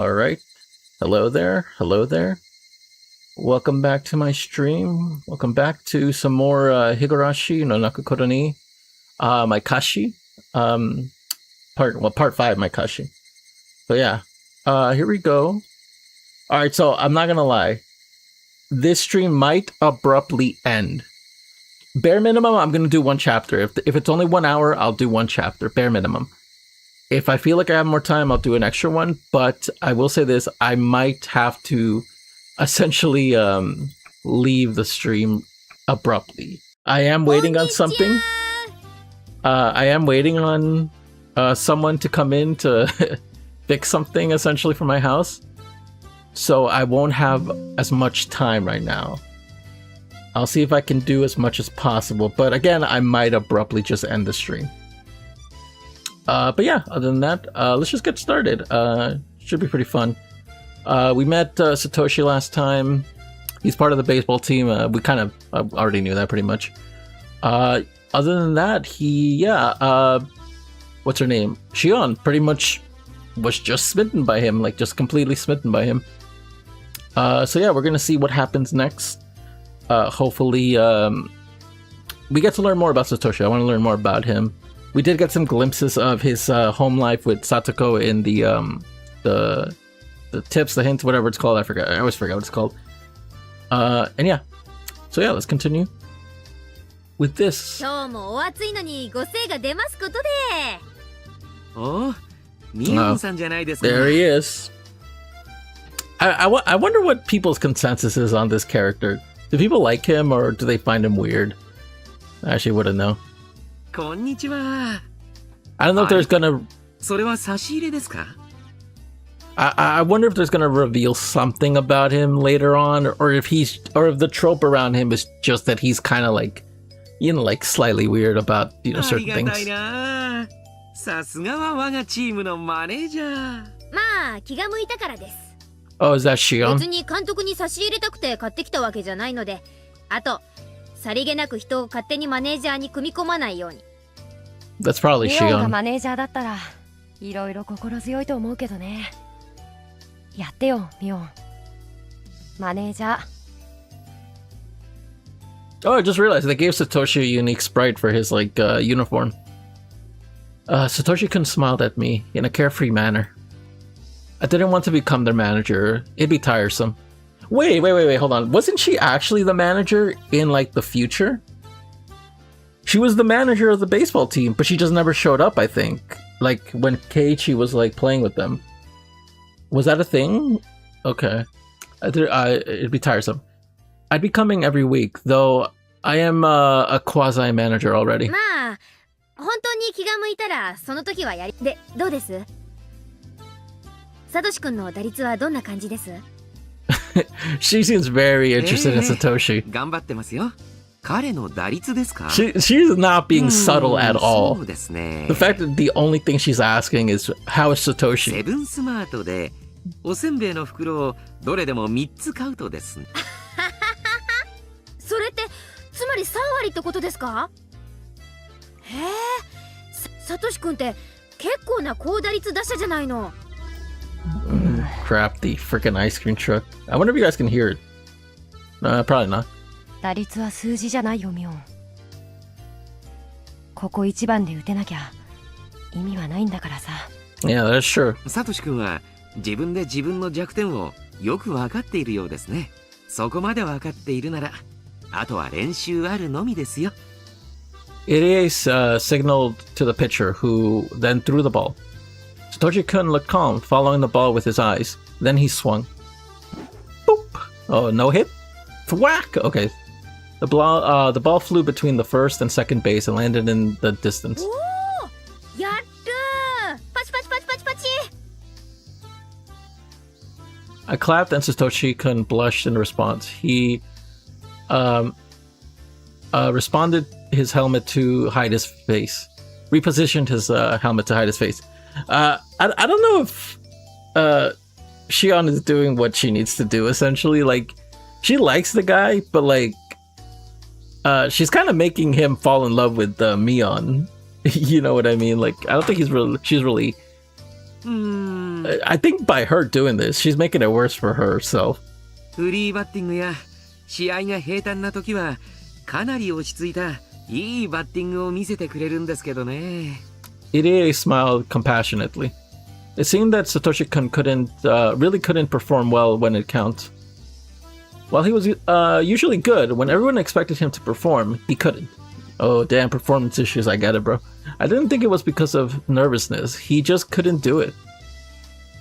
All right. Hello there. Hello there. Welcome back to my stream. Welcome back to some more Higurashi no Nakukoro ni Meakashi. Part 5 Meakashi. So yeah. Here we go. All right, so I'm not going to lie. This stream might abruptly end. Bare minimum, I'm going to do one chapter. If it's only 1 hour, I'll do one chapter. Bare minimum. If I feel like I have more time, I'll do an extra one. But I will say this, I might have to essentially leave the stream abruptly. I am waiting on something. I am waiting on someone to come in to fix something essentially for my house. So I won't have as much time right now. I'll see if I can do as much as possible. But again, I might abruptly just end the stream. But yeah, other than that, let's just get started. Should be pretty fun. We met Satoshi last time. He's part of the baseball team. We kind of already knew that pretty much. Other than that, what's her name? Shion pretty much was just smitten by him, like just completely smitten by him. So yeah, we're gonna see what happens next. Hopefully, we get to learn more about Satoshi. I want to learn more about him. We did get some glimpses of his home life with Satoko in the tips, the hints, whatever it's called. I forgot. I always forget what it's called. And yeah. So yeah, let's continue with this. Oh, there he is. I wonder what people's consensus is on this character. Do people like him or do they find him weird? I actually wouldn't know. I don't know if there's gonna... I wonder if there's gonna reveal something about him later on, or if the trope around him is just that he's kind of like, you know, like slightly weird about, you know, certain things. Oh, is that Shion? That's probably Shion. Oh, I just realized they gave Satoshi a unique sprite for his like uniform. Satoshi-kun smiled at me in a carefree manner. I didn't want to become their manager. It'd be tiresome. Wait, hold on. Wasn't she actually the manager in like the future? She was the manager of the baseball team, but she just never showed up, I think. Like when Keiichi was like playing with them. Was that a thing? Okay. It'd be tiresome. I'd be coming every week, though I am a quasi-manager already. She seems very interested in Satoshi. She's not being subtle at all. The fact that the only thing she's asking is, how is Satoshi? Crap, the freaking ice cream truck. I wonder if you guys can hear it. Probably not. Yeah, that's true. Irie signaled to the pitcher, who then threw the ball. Satoshi-kun looked calm, following the ball with his eyes. Then he swung. Boop! Oh, no hit? Thwack! Okay. The ball flew between the first and second base and landed in the distance. I clapped and Satoshi-kun blushed in response. He responded his helmet to hide his face. Repositioned his helmet to hide his face. I don't know if Shion is doing what she needs to do, essentially. Like, she likes the guy, but like she's kind of making him fall in love with You know what I mean? Like, I don't think she's really I think by her doing this, she's making it worse for herself. フリーバッティングや試合が平坦な時はかなり落ち着いたいいバッティングを見せてくれるんですけどね。Irie smiled compassionately. It seemed that Satoshi-kun really couldn't perform well when it counts. While he was usually good, when everyone expected him to perform, he couldn't. Oh, damn, performance issues, I get it, bro. I didn't think it was because of nervousness, he just couldn't do it.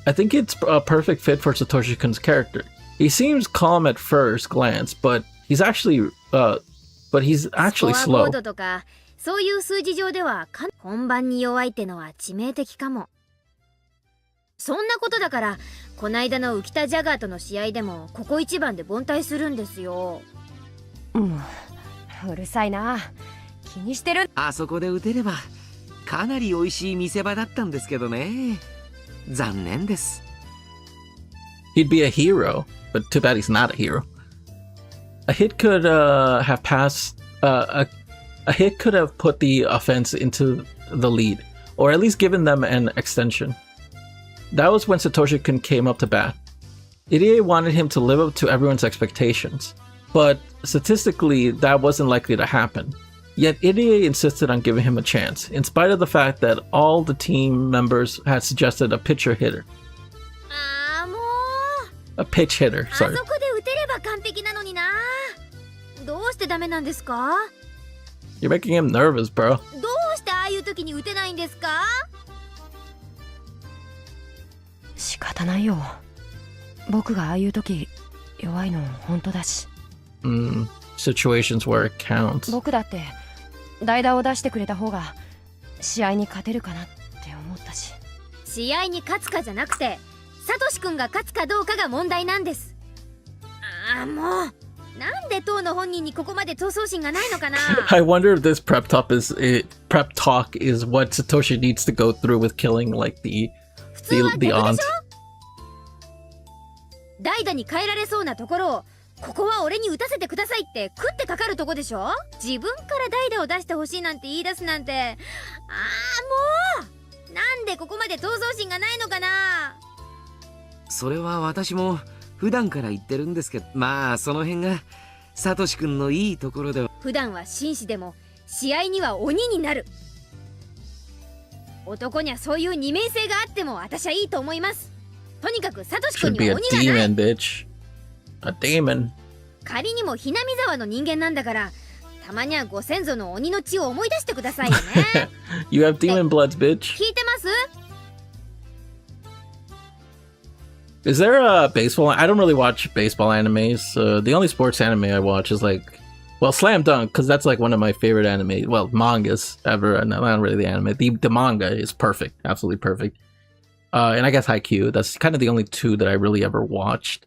I think it's a perfect fit for Satoshi-kun's character. He seems calm at first glance, but he's actually slow. そういう数字上では本番に弱いってのは致命的かも。そんなことだからこないだの浮田ジャガーとの試合でもここ一番で凡退するんですよ。うるさいな。気にしてる。あそこで打てればかなり美味しい見せ場だったんですけどね。残念です。He'd be a hero, but too bad he's not a hero. A hit could have passed. A hit could have put the offense into the lead, or at least given them an extension. That was when Satoshi-kun came up to bat. Irie wanted him to live up to everyone's expectations, but statistically that wasn't likely to happen. Yet Irie insisted on giving him a chance, in spite of the fact that all the team members had suggested a pitcher hitter. A pitch hitter, sorry. あそこで打てれば完璧なのにな。どうしてダメなんですか？ You're making him nervous, bro. どうしてああいう時に打てないんですか？仕方ないよ。僕がああいう時弱いの本当だし。Situations where it counts. 僕だって代打を出してくれた方が試合に勝てるかなって思ったし。試合に勝つかじゃなくて、サトシ君が勝つかどうかが問題なんです。もう。なんで当の本人にここまで闘争心がないのかな。I wonder if this prep talk is what Satoshi needs to go through with killing like the aunt. 代打に変えられそうなところをここは俺に打たせてくださいって食ってかかるとこでしょ。自分から代打を出してほしいなんて言い出すなんて。もうなんでここまで闘争心がないのかな。それは私も普段から言ってるんですけど、まあその辺がサトシ君のいいところでは。普段は紳士でも試合には鬼になる。男にはそういう二面性があっても私はいいと思います。とにかくサトシ君には鬼がない。Should be a demon, bitch. A demon. 仮にもひなみ沢の人間なんだから、たまにはご先祖の鬼の血を思い出してくださいよね。You have demon bloods, bitch. 聞いてます？ Is there a baseball? I don't really watch baseball animes. The only sports anime I watch is like, well, Slam Dunk, because that's like one of my favorite anime, well, mangas ever. Not really the anime. The manga is perfect, absolutely perfect. And I guess Haikyuu. That's kind of the only two that I really ever watched.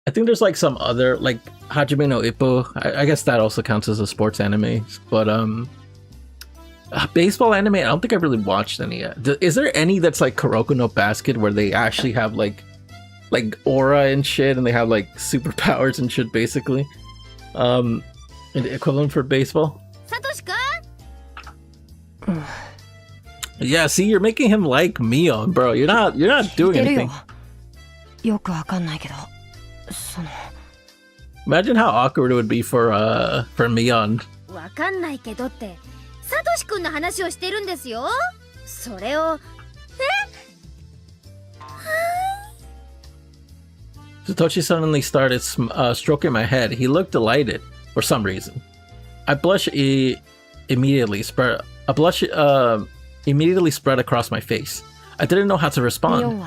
I think there's like some other, like Hajime no Ippo. I guess that also counts as a sports anime. But baseball anime, I don't think I've really watched any yet. Is there any that's like Kuroko no Basket where they actually have like aura and shit, and they have like superpowers and shit, basically? The equivalent for baseball? Satoshi-kun? Yeah, see, you're making him like Mion, bro. You're not doing anything. よくわかんないけど、Imagine how awkward it would be for Mion. わかんないけどって、サトシ君の話をしてるんですよ。それを、Satoshi suddenly started stroking my head. He looked delighted for some reason. A blush immediately spread across my face. I didn't know how to respond.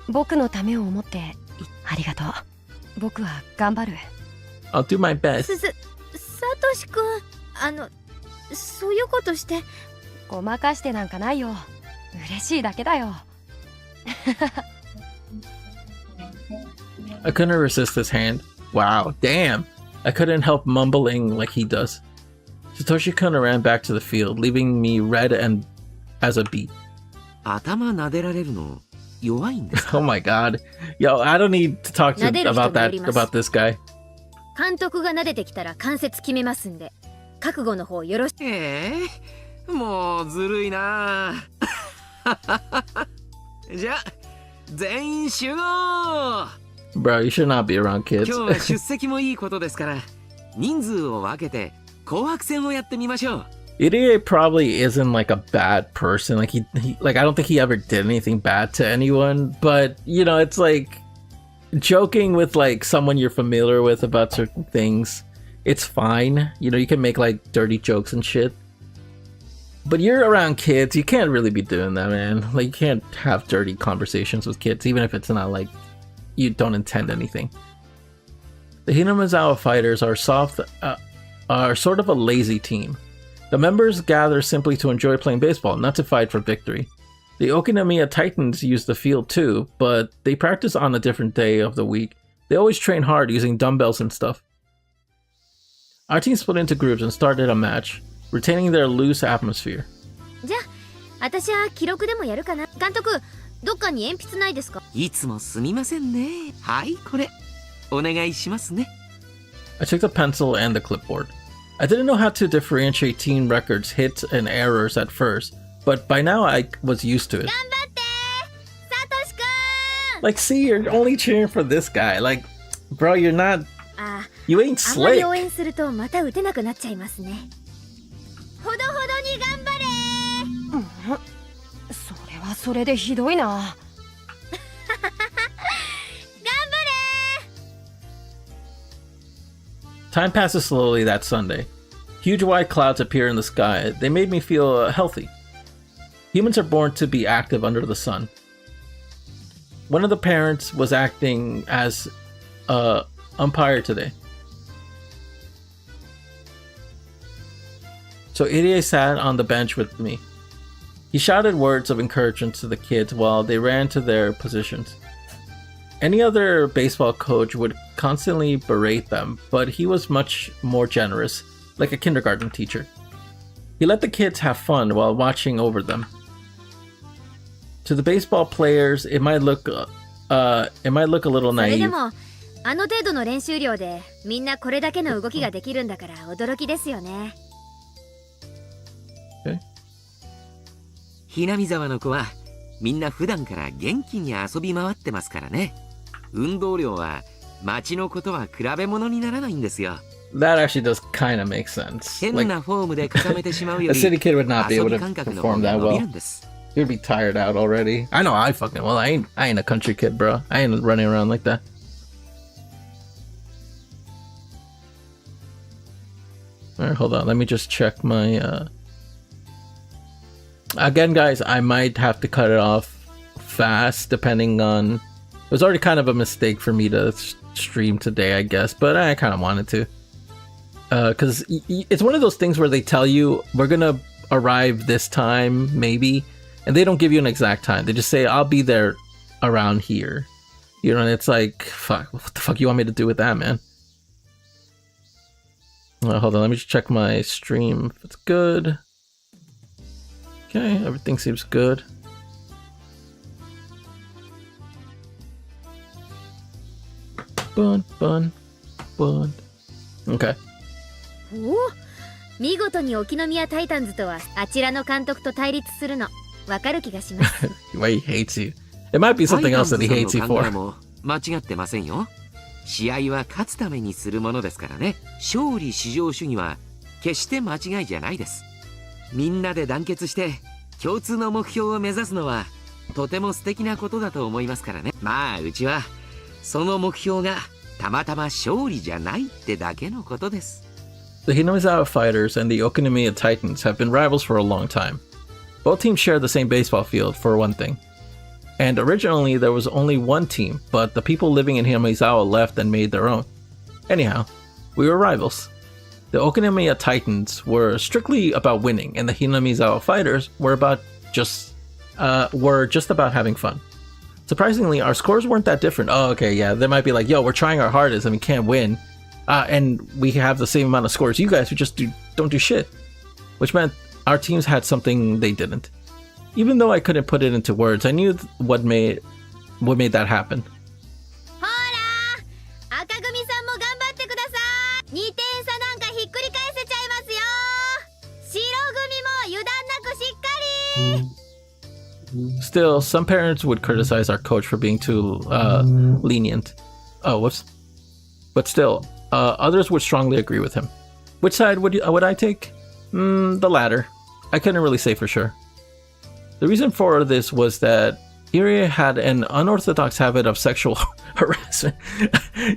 僕のためを思ってありがとう。僕は頑張る。I'll do my best. サトシ君、そういうことして。ごまかしてなんかないよ。嬉しいだけだよ。I couldn't resist his hand. Wow, damn. I couldn't help mumbling like he does. Satoshi-kun ran back to the field, leaving me red and as a beet. 頭撫でられるの弱いんですか? Oh my god. Yo, I don't need to talk about this guy. 監督が撫でてきたら関節決めますんで、覚悟の方よろしく。もうずるいな。じゃあ全員集合。 Bro, you should not be around kids. 今日は出席もいいことですから、人数を分けて紅白戦をやってみましょう。Irie probably isn't like a bad person. Like he like I don't think he ever did anything bad to anyone. But you know, it's like joking with like someone you're familiar with about certain things. It's fine. You know, you can make like dirty jokes and shit. But you're around kids, you can't really be doing that, man. Like you can't have dirty conversations with kids, even if it's not like you don't intend anything. The Hinamizawa fighters are sort of a lazy team. The members gather simply to enjoy playing baseball, not to fight for victory. The Okinomiya Titans use the field too, but they practice on a different day of the week. They always train hard using dumbbells and stuff. Our team split into groups and started a match, retaining their loose atmosphere. じゃあ私は記録でもやるかな。監督、どっかに鉛筆ないですか？いつもすみませんね。はい、これお願いしますね。 I took the pencil and the clipboard. I didn't know how to differentiate team records, hits, and errors at first, but by now I was used to it. 頑張ってサトシくん。 Like, see, you're only cheering for this guy. Like, bro, you're not... あ You ain't あまり slick. 応援するとまた打てなくなっちゃいますね。ほどほどに頑張れ。それはそれでひどいな。頑張れ。 Time passes slowly that Sunday. Huge white clouds appear in the sky. They made me feel healthy. Humans are born to be active under the sun. One of the parents was acting as umpire today. So Irie sat on the bench with me. He shouted words of encouragement to the kids while they ran to their positions. Any other baseball coach would constantly berate them, but he was much more generous, like a kindergarten teacher. He let the kids have fun while watching over them. To the baseball players, it might look a little それで naive. もあの程度の練習量でみんなこれだけの動きができるんだから驚きですよね。 Okay. ひなみ沢の子はみんな普段から元気に遊び回ってますからね。運動量は町のことは比べ物にならないんですよ。 That actually does kind of make sense. 変 Like, なフォームで固めてしまう a より city kid would not be 遊 able び to 感覚の方 perform が that 伸び well. るんです。 You'd be tired out already. I know I fucking will. I ain't a country kid, bro. I ain't running around like that. Alright, hold on. Let me just check my Again, guys, I might have to cut it off fast depending on... It was already kind of a mistake for me to stream today, I guess, but I kind of wanted to. Because it's one of those things where they tell you, we're gonna arrive this time, maybe, and they don't give you an exact time. They just say, I'll be there around here. You know, and it's like, fuck, what the fuck you want me to do with that, man? Hold on, let me just check my stream if it's good. Okay, everything seems good. Bun. Okay. おお、見事に沖宮タイタンズとはあちらの監督と対立するのわかる気がします。 Why he hates you. It might be something else that he hates you タイタンズさんの考 for. えも間違ってませんよ。試合は勝つためにするものですからね。勝利至上主義は決して間違いじゃないです。みんなで団結して共通の目標を目指すのはとても素敵なことだと思いますからね。まあうちはその目標がたまたま勝利じゃないってだけのことです。 The Hinamizawa Fighters and the Okinomiya Titans have been rivals for a long time. Both teams share the same baseball field, for one thing. And originally there was only one team, but the people living in Hinamizawa left and made their own. Anyhow, we were rivals. The Okinomiya Titans were strictly about winning, and the Hinamizawa Fighters were just about having fun. Surprisingly, our scores weren't that different. Oh, okay, yeah, they might be like, yo, we're trying our hardest and we can't win. And we have the same amount of scores you guys who just don't do shit. Which meant our teams had something they didn't. Even though I couldn't put it into words, I knew what made that happen. ほら、赤組さんも頑張ってください。2点差なんかひっくり返せちゃいますよ。白組も油断なくしっかり。Still, some parents would criticize our coach for being too lenient. Oh, whoops. But still, others would strongly agree with him. Which side would I take? The latter. I couldn't really say for sure. The reason for this was that Irie had an unorthodox habit of sexual harassment.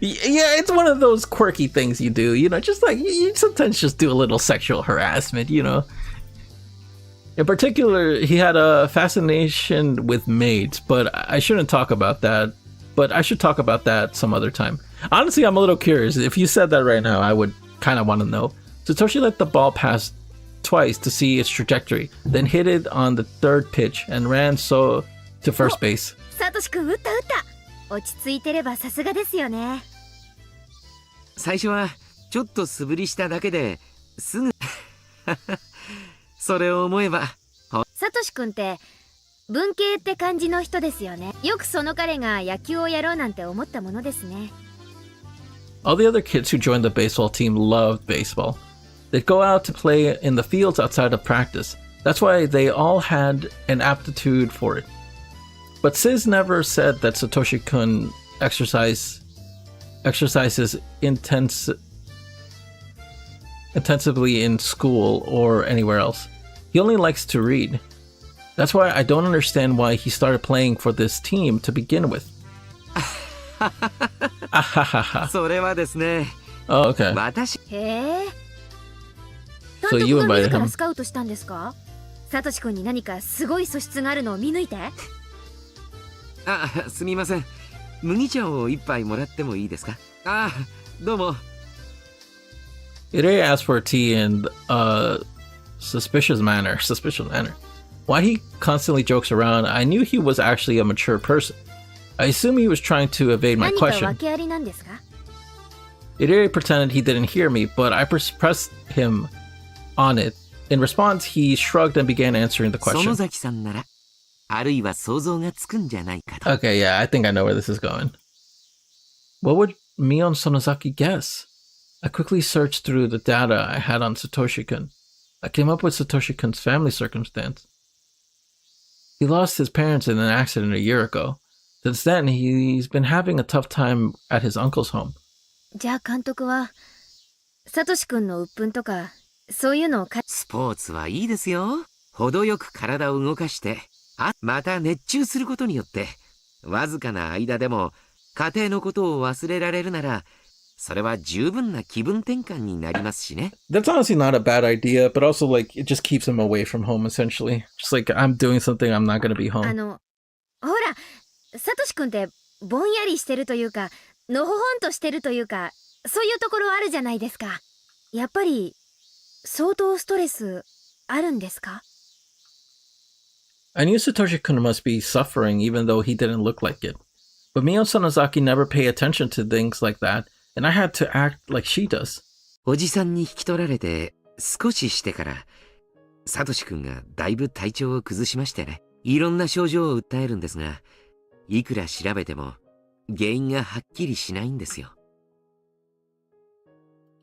Yeah, it's one of those quirky things you do, you know, just like you sometimes just do a little sexual harassment, you know. In particular, he had a fascination with maids, but I shouldn't talk about that. But I should talk about that some other time. Honestly, I'm a little curious. If you said that right now, I would kind of want to know. Satoshi let the ball pass twice to see its trajectory, then hit it on the third pitch and ran to first base. サトシ君打った打った。落ち着いてればさすがですよね。最初はちょっと素振りしただけですぐそれを思えばサトシ君って文系って感じの人ですよね。よくその彼が野球をやろうなんて思ったものですね。All the other kids who joined the baseball team loved baseball. They'd go out to play in the fields outside of practice. That's why they all had an aptitude for it. But Sis never said that Satoshi-kun exercises intensively in school or anywhere else. He only likes to read. That's why I don't understand why he started playing for this team to begin with. それはですね。Oh, okay. 私へえ。 So 監 you 督が invited 自ら him. スカウトしたんですか？サトシ君に何かすごい素質があるのを見抜いて。あ、すみません。麦茶を一杯もらってもいいですか？あ、どうも。Irie asked for tea in a suspicious manner. Why he constantly jokes around, I knew he was actually a mature person. I assume he was trying to evade my 何か question. 訳ありなんですか？ Irie pretended he didn't hear me, but I pressed him on it. In response, he shrugged and began answering the 園 question. 崎さんなら、あるいは想像がつくんじゃないかと。Okay, yeah, I think I know where this is going. What would Mion Sonozaki guess? I quickly searched through the data I had on Satoshi-kun. I came up with Satoshi-kun's family circumstance. He lost his parents in an accident a year ago. Since then, he's been having a tough time at his uncle's home. じゃあ監督はサトシ君の鬱憤とかそういうのをスポーツはいいですよ。程よく体を動かして、また熱中することによって、わずかな間でも家庭のことを忘れられるなら、それは十分な気分転換になりますしね。That's honestly not a bad idea, but also like it just keeps him away from home essentially. Just like I'm doing something, I'm not going to be home. ほらサトシ君ってぼんやりしてるというかのほほんとしてるというかそういうところあるじゃないですか。やっぱり相当ストレスあるんですか？ I knew Satoshi-kun must be suffering even though he didn't look like it. But Mion Sonozaki never paid attention to things like that, and I had to act like she does. おじさんに引き取られて少ししてから、サトシ君がだいぶ体調を崩しましてね。いろんな症状を訴えるんですが、いくら調べても原因がはっきりしないんですよ。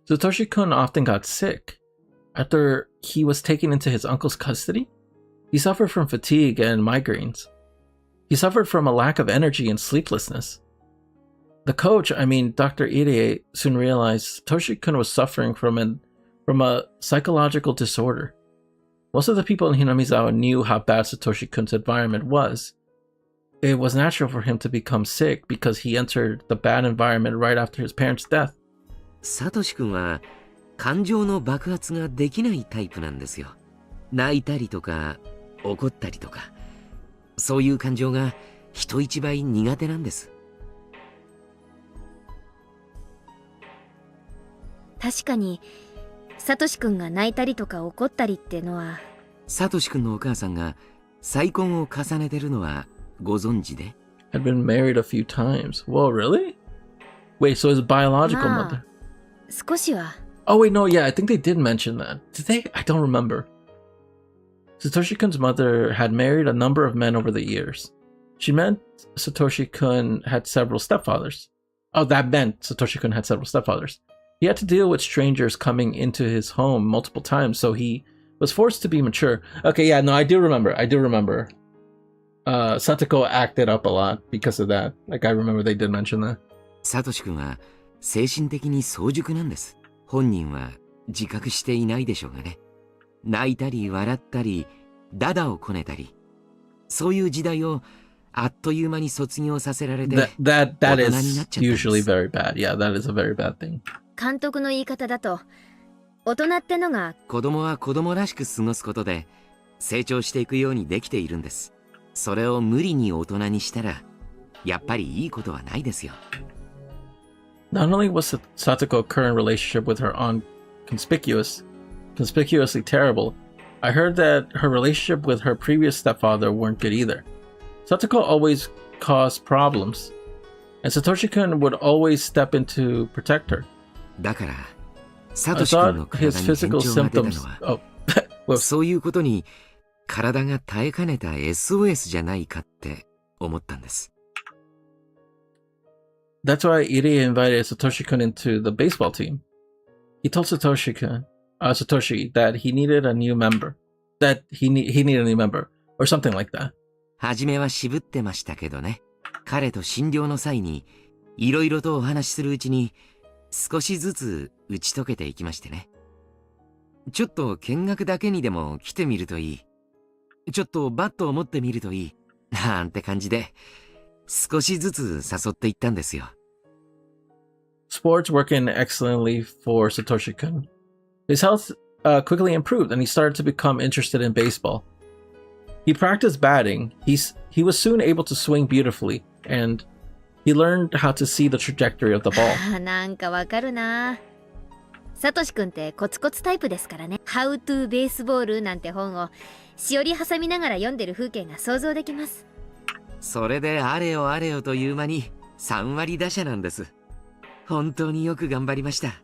Satoshi-kun often got sick. After he was taken into his uncle's custody, he suffered from fatigue and migraines. He suffered from a lack of energy and sleeplessness. The coach, Dr. Irie, soon realized Satoshi-kun was suffering from a psychological disorder. Most of the people in Hinamizawa knew how bad Satoshi-kun's environment was. It was natural for him to become sick because he entered the bad environment right after his parents' death. サトシ君は感情の爆発ができないタイプなんですよ。泣いたりとか怒ったりとか、そういう感情が人一倍苦手なんです。確かにサトシ君が泣いたりとか怒ったりってのは。サトシ君のお母さんが再婚を重ねてるのはご存知で？ Had been married a few times. Whoa, really? Wait, so his biological mother. 少しは。 Oh wait, no, yeah, I think they did mention that. Did they? I don't remember. Satoshi-kun's mother had married a number of men over the years. She meant Satoshi-kun had several stepfathers. Oh, that meant Satoshi-kun had several stepfathers. He had to deal with strangers coming into his home multiple times, so he was forced to be mature. Okay, yeah, no, I do remember. Satoko acted up a lot because of that. Like, I remember they did mention that. サトシ君は精神的に早熟なんです。本人は自覚していないでしょうがね。泣いたり笑ったり、ダダをこねたり、そういう時代をあっという間に卒業させられて、That 大人になっ is ちゃったんです。 usually very bad. Yeah, that is a very bad thing. 監督の言い方だと、大人ってのが子供は子供らしく過ごすことで成長していくようにできているんです。それを無理に大人にしたら、やっぱりいいことはないですよ。Not only was Satoko's current relationship with her aunt conspicuously terrible, I heard that her relationship with her previous stepfather weren't good either. Satoko always caused problems, and Satoshi-kun would always step in to protect her. だから、サ I トシ君の thought his 体に変 physical 調が出たの symptoms... は、 Oh, そういうことに体が耐えかねた SOS じゃないかって思ったんです。that's why Irie invited Satoshi-kun into the baseball team. He told Satoshi that he needed a new member. That he needed a new member, or something like that. 初めは渋ってましたけどね。彼と診療の際にいろいろとお話しするうちに少しずつ打ち解けていきましてね。ちょっと見学だけにでも来てみるといい。ちょっとバットを持ってみるといい。なんて感じで少しずつ誘っていったんですよ。Sports working excellently for Satoshi-kun. His health quickly improved, and he started to become interested in baseball. He practiced batting. He was soon able to swing beautifully, and he learned how to see the trajectory of the ball. なんかわかるな。サトシ君ってコツコツタイプですからね。How to Baseball なんて本をしおり挟みながら読んでる風景が想像できます。それであれよあれよという間に3割打者なんです。本当によく頑張りました。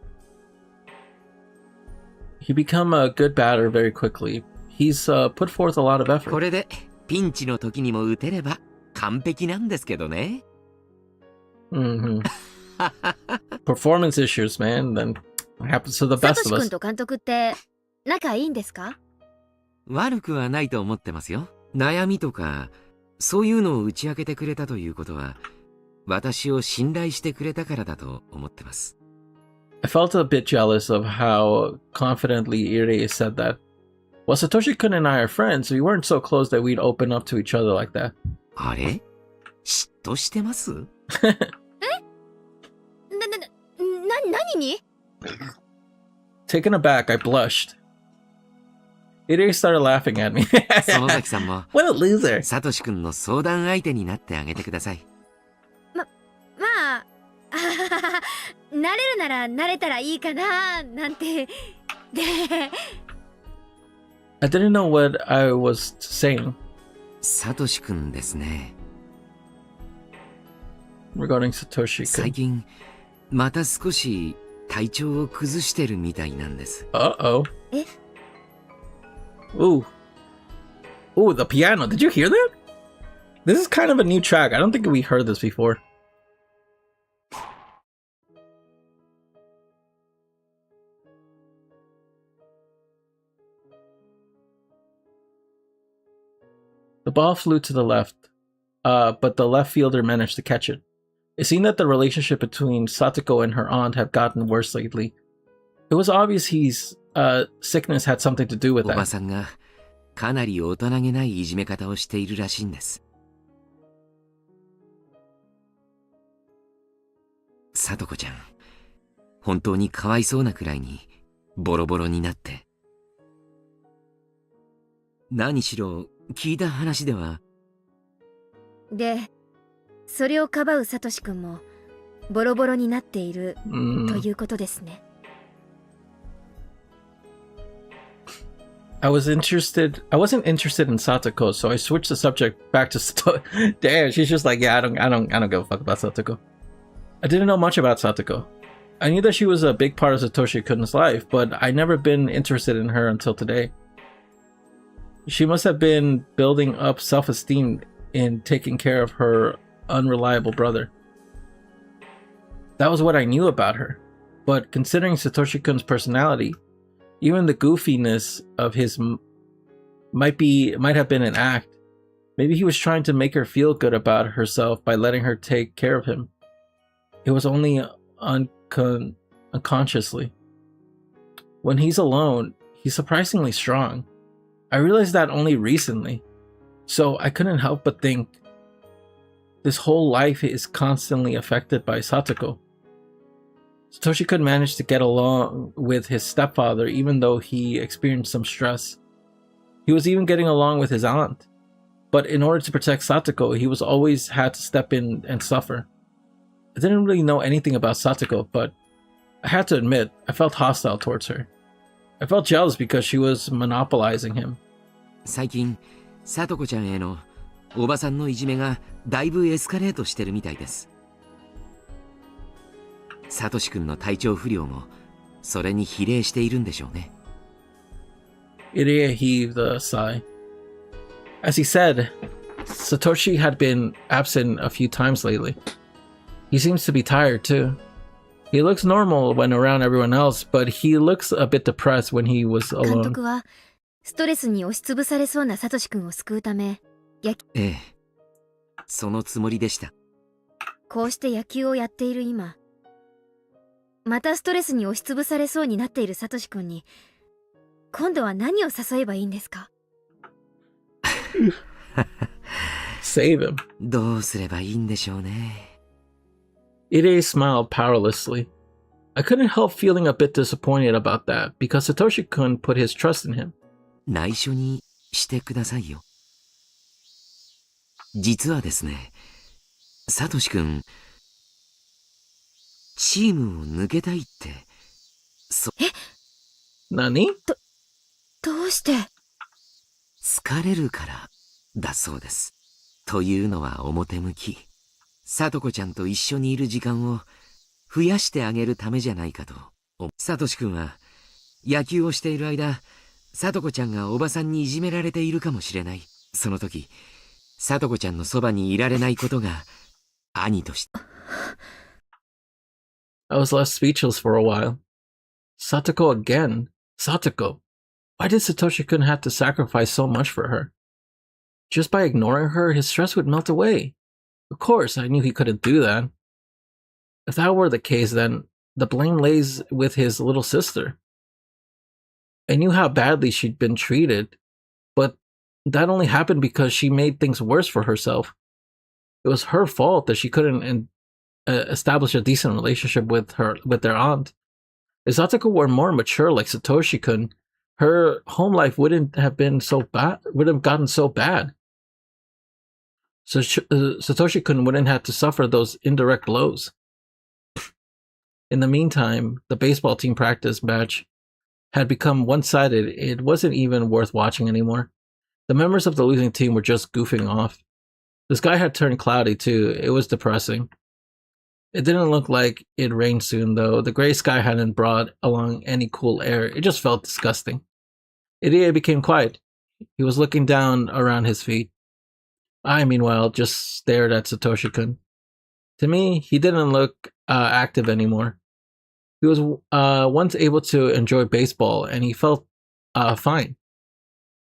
He became a good batter very quickly. He's put forth a lot of effort. これでピンチの時にも打てれば完璧なんですけどね。Mm-hmm. Performance issues, man. Then happens to the サト best シ of 君 us. と監督って仲いいんですか？悪くはないと思ってますよ。悩みとかそういうのを打ち明けてくれたということは私を信頼してくれたからだと思ってます。I felt a bit jealous of how confidently Irie said that. Well, Satoshi-kun and I are friends. We weren't so close that we'd open up to each other like that. あれ？嫉妬してます？何に？ Taken aback, I blushed. Irie started laughing at me. 園崎さんも What a loser. サトシ君の相談相手になってあげてください。まあなれるならなれたらいいかななんて。で I didn't know what I was saying サトシ君ですね。regarding Satoshi-kun. 最近また少し体調を崩してるみたいなんです。Uh-oh. え Ooh. Ooh, the piano. Did you hear that? This is kind of a new track. I don't think we heard this before. The ball flew to the left, but the left fielder managed to catch it. It seemed that the relationship between Satoko and her aunt had gotten worse lately. It was obvious his sickness had something to do with おば that. さんがかなり大人げないいじめ方をしているらしいんです。さとこちゃん、本当にかわいそうなくらいにボロボロになって。何しろ聞いた話では。でそれをかばうサトシ君もボロボロになっているということですね。I wasn't interested in Satoko, so I switched the subject back to Satoko. Damn, she's just like, yeah, I don't give a fuck about Satoko. I didn't know much about Satoko. I knew that she was a big part of Satoshi-kun's life, but I never been interested in her until today. She must have been building up self-esteem in taking care of her unreliable brother. That was what I knew about her. But considering Satoshi-kun's personality, even the goofiness of his might have been an act. Maybe he was trying to make her feel good about herself by letting her take care of him. It was only unconsciously. When he's alone, he's surprisingly strong. I realized that only recently, so I couldn't help but think this whole life is constantly affected by Satoko. Satoshi could manage to get along with his stepfather even though he experienced some stress. He was even getting along with his aunt. But in order to protect Satoko, he was always had to step in and suffer. I didn't really know anything about Satoko, but I had to admit, I felt hostile towards her. I felt jealous because she was monopolizing him. 最近、さとこちゃんへのおばさんのいじめがだいぶエスカレートしてるみたいです。サトシ君の体調不良もそれに比例しているんでしょうね。Irie heaved a sigh. As he said, Satoshi had been absent a few times lately. He seems to be tired too. He looks normal when around everyone else, but he looks a bit depressed when he was 監 alone. 督はストレスに押しつぶされそうなサトシ君を救うため、ええ、そのつもりでした。こうして野球をやっている今、またストレスに押しつぶされそうになっているサトシ君に、今度は何を誘えばいいんですか？ Save him. どうすればいいんでしょうね。Irie smiled powerlessly. I couldn't help feeling a bit disappointed about that because Satoshi-kun put his trust in him. 内緒にしてくださいよ。実はですね、サトシ君、チームを抜けたいって、Nani? どうして？疲れるからだそうです。というのは表向き。さとこちゃんと一緒にいる時間を増やしてあげるためじゃないかと。サトシ君は野球をしている間、さとこちゃんがおばさんにいじめられているかもしれない。その時、さとこちゃんのそばにいられないことが兄として。I was left speechless for a while. Satoko again. Satoko. Why did Satoshi-kun have to sacrifice so much for her? Just by ignoring her, his stress would melt away. Of course, I knew he couldn't do that. If that were the case, then the blame lays with his little sister. I knew how badly she'd been treated, but that only happened because she made things worse for herself. It was her fault that she couldn't establish a decent relationship with their aunt. If Satoko were more mature like Satoshi-kun, her home life wouldn't have been so bad. Wouldn't have gotten so bad. So Satoshi-kun wouldn't have to suffer those indirect blows. In the meantime, the baseball team practice match had become one-sided. It wasn't even worth watching anymore. The members of the losing team were just goofing off. The sky had turned cloudy too. It was depressing. It didn't look like it'd rain soon though. The gray sky hadn't brought along any cool air. It just felt disgusting. Irie became quiet. He was looking down around his feet. I, meanwhile, just stared at Satoshi-kun. To me, he didn't look active anymore. He was once able to enjoy baseball, and he felt fine.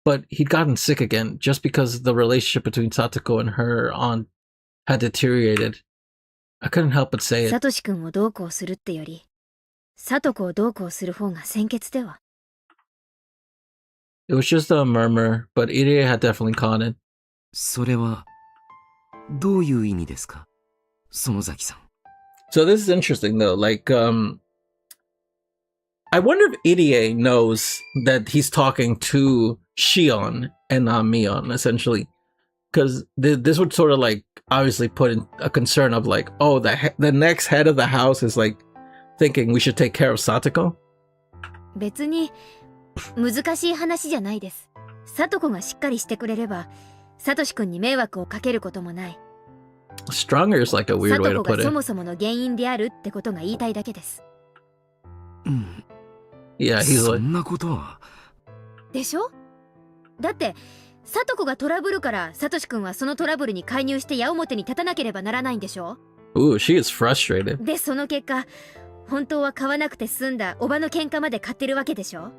But he'd gotten sick again, just because the relationship between Satoko and her aunt had deteriorated. I couldn't help but say it. サトシ君をどうこうするってより、サトコをどうこうする方が先決では。It was just a murmur, but Irie had definitely caught it. それはどういう意味ですか、園崎さん。So this is interesting though. Like, I wonder if Irie knows that he's talking to Shion and not Mion, essentially. Because this would sort of like obviously put in a concern of like, oh, the next head of the house is like thinking we should take care of Satoko. 別に難しい話じゃないです。サトコがしっかりしてくれれば、サトシ君に迷惑をかけることもない。Stronger is like a サ weird way ト to コが put そ it. もそもの原因であるってことが言いたいだけです。うん。 Yeah, he's そ like, んなことは。でしょ？だってサトコがトラブルからサトシ君はそのトラブルに介入して矢面に立たなければならないんでしょ？ ooh, she is frustrated. でその結果、本当は買わなくて済んだおばの喧嘩まで買ってるわけでしょ？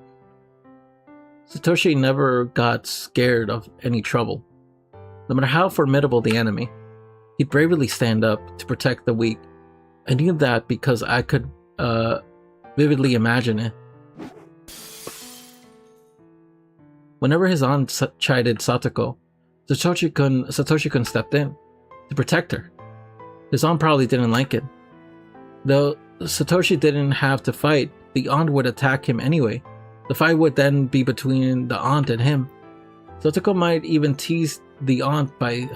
Satoshi never got scared of any trouble. No matter how formidable the enemy, he'd bravely stand up to protect the weak. I knew that because I could vividly imagine it. Whenever his aunt chided Satoko, Satoshi-kun stepped in to protect her. His aunt probably didn't like it. Though Satoshi didn't have to fight, the aunt would attack him anyway. The fight would then be between the aunt and him. Satoko might even tease the aunt by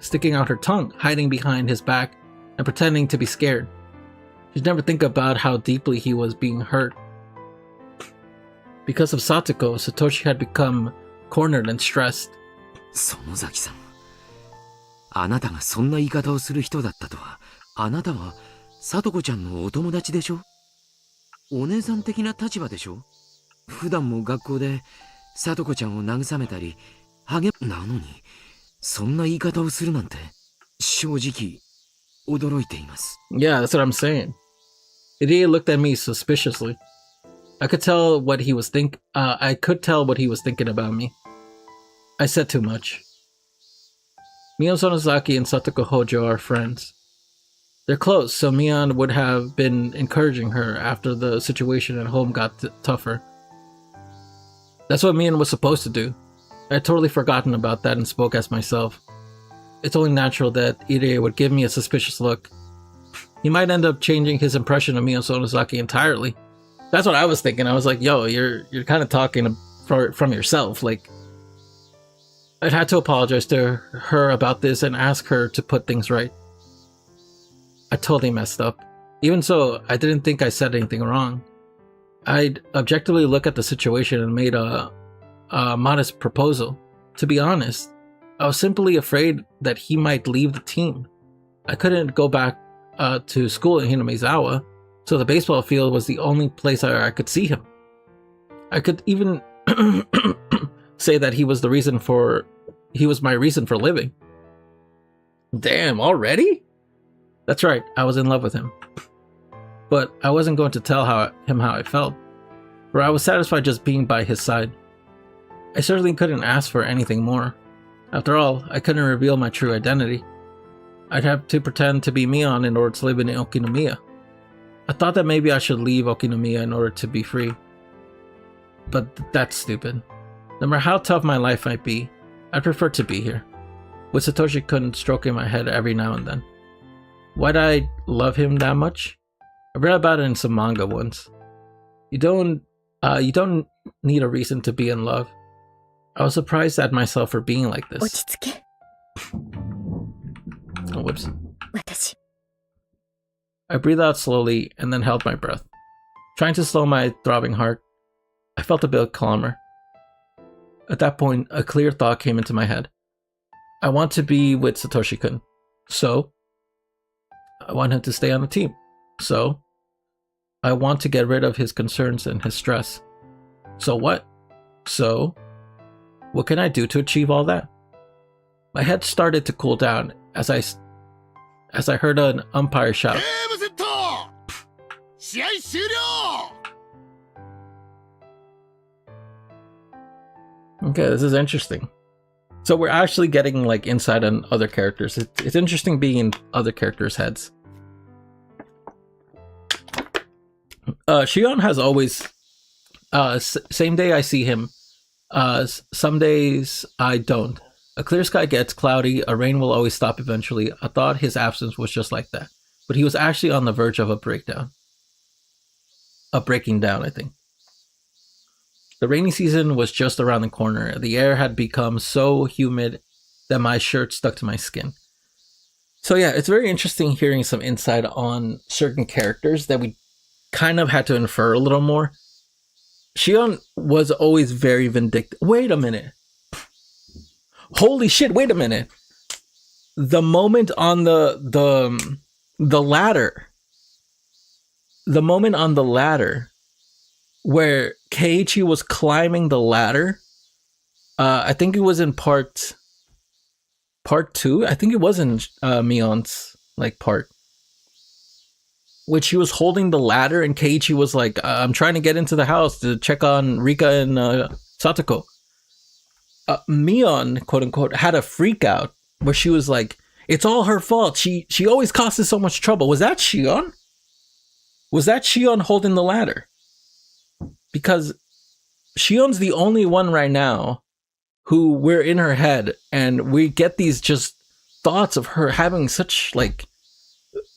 sticking out her tongue, hiding behind his back, and pretending to be scared. She'd never think about how deeply he was being hurt. Because of Satoko, Satoshi had become cornered and stressed. 園崎さん、あなたがそんな言い方をする人だったとは。あなたはさとこちゃんのお友達でしょ。お姉さん的な立場でしょ。普段も学校でさとこちゃんを慰めたりなのに、そんな言い方をするなんて正直驚いています。 Yeah, that's what I'm saying. Irie looked at me suspiciously. I could tell what he was thinking about me. I said too much. Mion Sonozaki and Satoko Hojo are friends. They're close, so Mion would have been encouraging her after the situation at home got tougher. That's what Mion was supposed to do. I had totally forgotten about that and spoke as myself. It's only natural that Irie would give me a suspicious look. He might end up changing his impression of Mion Sonozaki entirely. That's what I was thinking. I was like, yo, you're kind of talking from yourself. Like, I'd had to apologize to her about this and ask her to put things right. I totally messed up. Even so, I didn't think I said anything wrong. I'd objectively look at the situation and made a modest proposal. To be honest, I was simply afraid that he might leave the team. I couldn't go back to school in Hinomezawa, so the baseball field was the only place I could see him. I could even say that he was my reason for living. Damn, already? That's right, I was in love with him. But I wasn't going to tell him how I felt, for I was satisfied just being by his side. I certainly couldn't ask for anything more. After all, I couldn't reveal my true identity. I'd have to pretend to be Mion in order to live in Okinomiya. I thought that maybe I should leave Okinomiya in order to be free. But that's stupid. No matter how tough my life might be, I'd prefer to be here, with Satoshi-kun stroking my head every now and then. Why'd I love him that much? I read about it in some manga once. You don't need a reason to be in love. I was surprised at myself for being like this. 落ち着け。 Oh, whoops. 私。 I breathed out slowly and then held my breath, trying to slow my throbbing heart. I felt a bit calmer. At that point, a clear thought came into my head. I want to be with Satoshi-kun. So, I want him to stay on the team. So, I want to get rid of his concerns and his stress. So what? So, what can I do to achieve all that? My head started to cool down as I heard an umpire shout. Okay, this is interesting. So we're actually getting like insight on other characters. It's interesting being in other characters' heads. Shion has always, same day I see him, some days I don't. A clear sky gets cloudy, a rain will always stop eventually. I thought his absence was just like that, but he was actually on the verge of a breakdown. A breaking down, I think. The rainy season was just around the corner. The air had become so humid that my shirt stuck to my skin. So yeah, it's very interesting hearing some insight on certain characters that we kind of had to infer a little more. Shion was always very vindictive. Wait a minute. Holy shit, wait a minute. The moment on the ladder. The moment on the ladder where Keiichi was climbing the ladder. I think it was in part 2. I think it was in Mion's like part. Which he was holding the ladder and Keiichi was like, I'm trying to get into the house to check on Rika and Satoko. Mion, quote unquote, had a freak out where she was like, it's all her fault. She always causes so much trouble. Was that Shion? Was that Shion holding the ladder? Because Shion's the only one right now who we're in her head, and we get these just thoughts of her having such like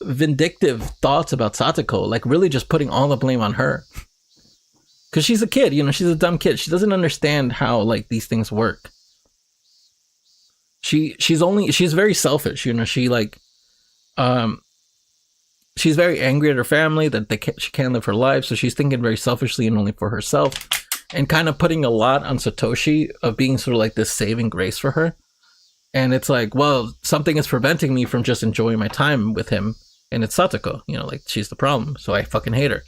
vindictive thoughts about Satoko, like really just putting all the blame on her. Because she's a kid, she's a dumb kid. She doesn't understand how like these things work. She's very selfish, she like she's very angry at her family that she can't live her life, so she's thinking very selfishly and only for herself, and kind of putting a lot on Satoshi of being sort of like this saving grace for her. And it's like, well, something is preventing me from just enjoying my time with him, and it's Satoko, like she's the problem, so I fucking hate her.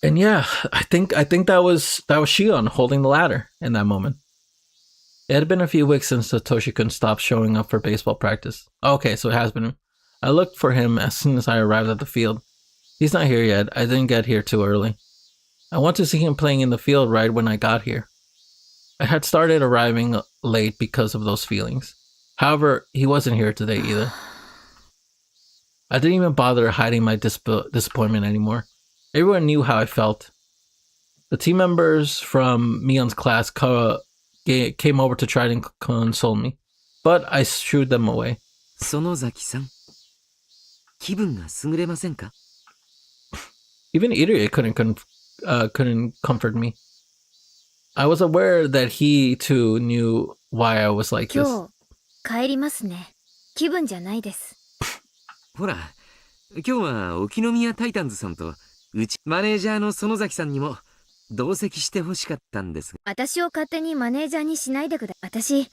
And yeah, I think that was Shion holding the ladder in that moment. It had been a few weeks since Satoshi couldn't stop showing up for baseball practice. Okay, so it has been. I looked for him as soon as I arrived at the field. He's not here yet. I didn't get here too early. I want to see him playing in the field right when I got here. I had started arriving late because of those feelings. However, he wasn't here today either. I didn't even bother hiding my disappointment anymore. Everyone knew how I felt. The team members from Mion's class came over to try to console me, but I shooed them away. 園崎さん、気分が優れませんか? Even Irie couldn't comfort me. I was aware that he too knew why I was like this. 今日帰りますね。気分じゃないです。ほら、今日は沖宮タイタンズさんとマネージャーの園崎さんにも同席してほしかったんです。私を勝手にマネージャーにしないでください。私、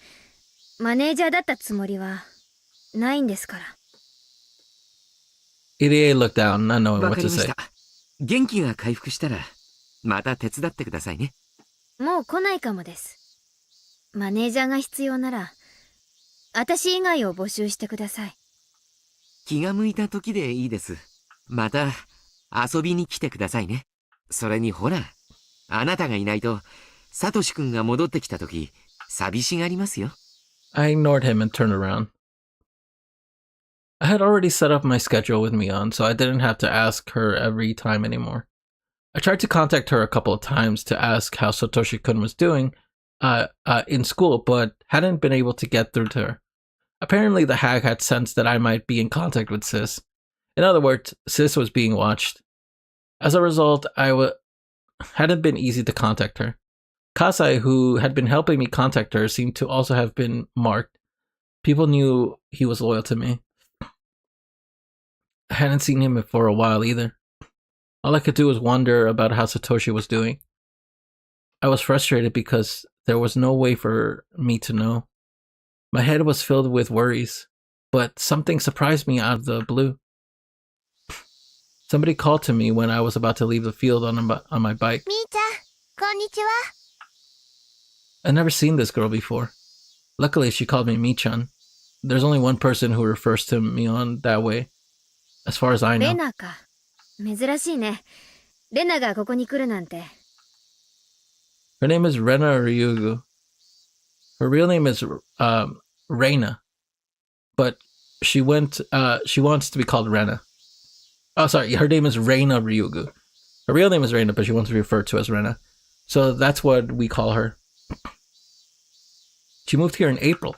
マネージャーだったつもりはないんですから。Irie looked down, not knowing わ what か to りまし say. た。元気が回復したらまた手伝ってくださいね。もう来ないかもです。マネージャーが必要なら、私以外を募集してください。気が向いた時でいいです。また遊びに来てくださいね。それにほら、あなたがいないと、サトシ君が戻ってきた時、寂しがりますよ。I ignored him and turned around. I had already set up my schedule with Mion, so I didn't have to ask her every time anymore. I tried to contact her a couple of times to ask how Satoshi-kun was doing in school, but hadn't been able to get through to her. Apparently, the hag had sensed that I might be in contact with Sis. In other words, Sis was being watched. As a result, hadn't been easy to contact her. Kasai, who had been helping me contact her, seemed to also have been marked. People knew he was loyal to me. I hadn't seen him for a while either. All I could do was wonder about how Satoshi was doing. I was frustrated because there was no way for me to know. My head was filled with worries, but something surprised me out of the blue. Somebody called to me when I was about to leave the field on my bike. Mi-chan, konnichiwa. I'd never seen this girl before. Luckily, she called me Mi-chan. There's only one person who refers to Mion that way, as far as I know. Rena か。珍しいね。レナがここに来るなんて。Her name is Rena Ryugu. Her real name is Rena, but she wants to be called Rena. Oh, sorry, her name is Rena Ryugu. Her real name is Rena, but she wants to be referred to as Rena. So that's what we call her. She moved here in April.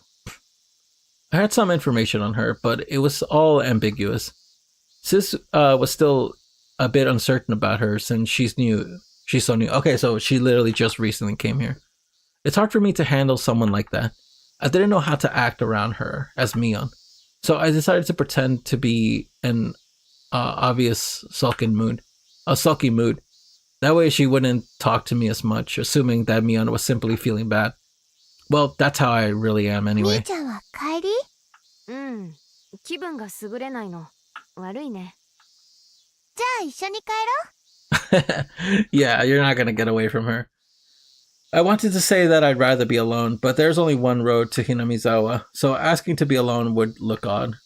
I had some information on her, but it was all ambiguous. Sis was still a bit uncertain about her since she's so new. Okay, so she literally just recently came here. It's hard for me to handle someone like that. I didn't know how to act around her as Mion, so I decided to pretend to be an obvious sulky mood. That way she wouldn't talk to me as much, assuming that Mion was simply feeling bad. Well, that's how I really am anyway. みーちゃんは帰り？うん。気分が優れないの。悪いね。じゃあ一緒に帰ろう。Yeah, you're not gonna get away from her. I wanted to say that I'd rather be alone, but there's only one road to Hinamizawa, so asking to be alone would look odd.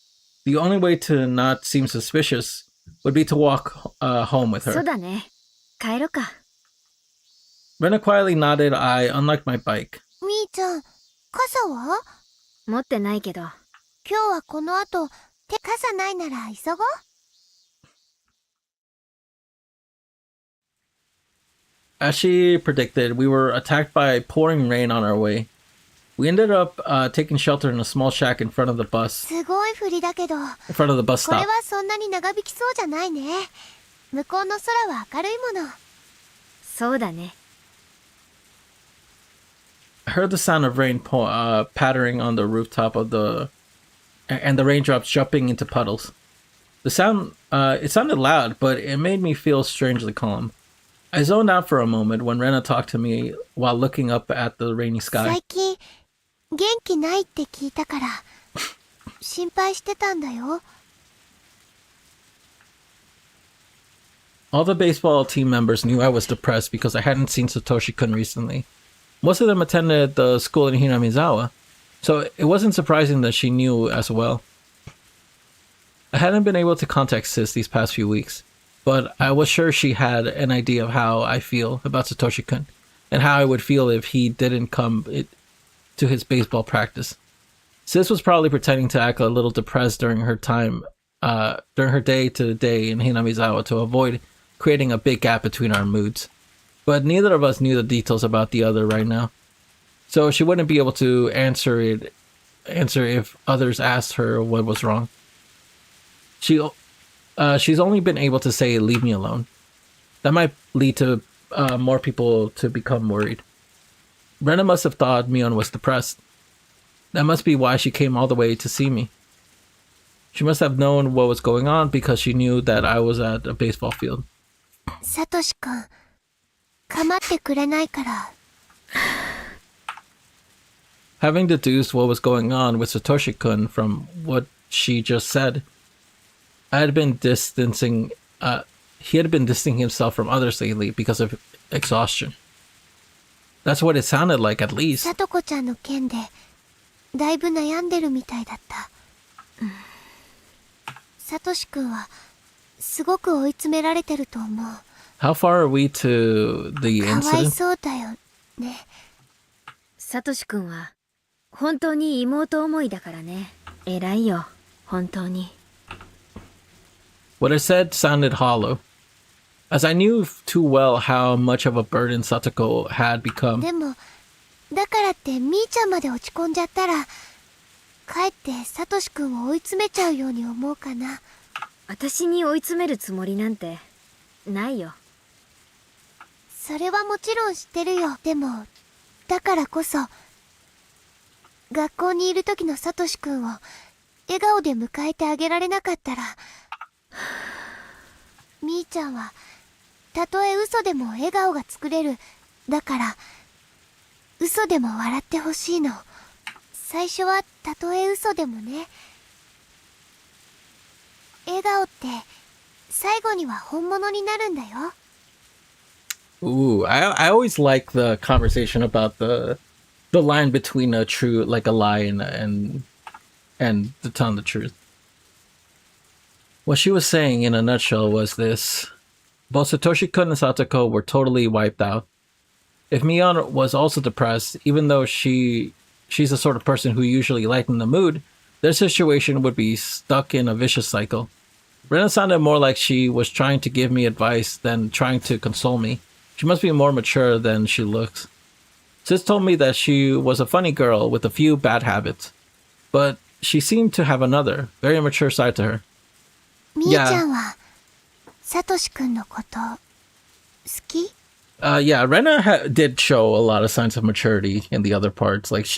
The only way to not seem suspicious would be to walk home with her. そうだね。帰ろうか。Rena quietly nodded. I unlocked my bike. みーちゃん、傘は？持ってないけど。今日はこの後、傘ないなら急ごう。As she predicted, we were attacked by pouring rain on our way. We ended up taking shelter in a small shack in front of the bus. すごい降りだけど、In front of the bus これ stop. はそんなに長引きそうじゃないね。向こうの空は明るいもの。そうだね。I heard the sound of rain pattering on the rooftop of and the raindrops jumping into puddles. The sound, it sounded loud, but it made me feel strangely calm. I zoned out for a moment when Rena talked to me while looking up at the rainy sky. 最近、元気ないって聞いたから、心配してたんだよ。All the baseball team members knew I was depressed because I hadn't seen Satoshi-kun recently. Most of them attended the school in Hinamizawa, so it wasn't surprising that she knew as well. I hadn't been able to contact Sis these past few weeks, but I was sure she had an idea of how I feel about Satoshi-kun, and how I would feel if he didn't come to his baseball practice. Sis was probably pretending to act a little depressed during her day-to-day in Hinamizawa to avoid creating a big gap between our moods. But neither of us knew the details about the other right now, so she wouldn't be able to answer if others asked her what was wrong. She's only been able to say, "Leave me alone." That might lead to more people to become worried. Rena must have thought Mion was depressed. That must be why she came all the way to see me. She must have known what was going on because she knew that I was at a baseball field. サトシ君、構ってくれないから。Having deduced what was going on with Satoshi-kun from what she just said, he had been distancing himself from others lately because of exhaustion. That's what it sounded like, at least. サトコちゃんの件で、だいぶ悩んでるみたいだった。サトシ君は、すごく追い詰められてると思う。How far are we to the かわい incident? そうだよね。サトシ君は本当に妹思いだからね。偉いよ、本当に。What I said sounded hollow, as I knew too well how much of a burden Satoko had become. でも、だからってみーちゃんまで落ち込んじゃったら、かえってサトシ君を追い詰めちゃうように思うかな。私に追い詰めるつもりなんてないよ。それはもちろん知ってるよ。でも、だからこそ、学校にいる時のサトシ君を笑顔で迎えてあげられなかったら、みーちゃんは、たとえ嘘でも笑顔が作れる。だから、嘘でも笑ってほしいの。最初はたとえ嘘でもね。笑顔って、最後には本物になるんだよ。Ooh, I always like the conversation about the line between a true, like a lie and the telling the truth. What she was saying in a nutshell was this: both Satoshi-kun and Satoko were totally wiped out. If Mion was also depressed, even though she's the sort of person who usually lightened the mood, their situation would be stuck in a vicious cycle. Rena sounded more like she was trying to give me advice than trying to console me. She must be more mature than she looks. Sis told me that she was a funny girl with a few bad habits, but she seemed to have another, very mature side to her. みーちゃんは、サトシ君のこと、好き？ Yeah, Rena did show a lot of signs of maturity in the other parts. Like,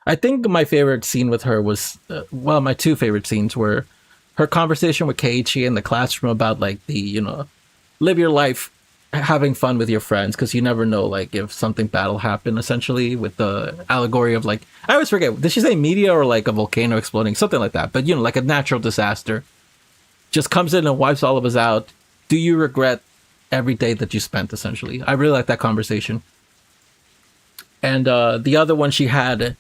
I think my favorite scene with her was, my two favorite scenes were her conversation with Keiichi in the classroom about, like, live your life having fun with your friends, because you never know, like, if something bad will happen, essentially, with the allegory of, like, I always forget, did she say meteor or, like, a volcano exploding? Something like that. But, like a natural disaster just comes in and wipes all of us out. Do you regret every day that you spent, essentially? I really like that conversation. And the other one she had,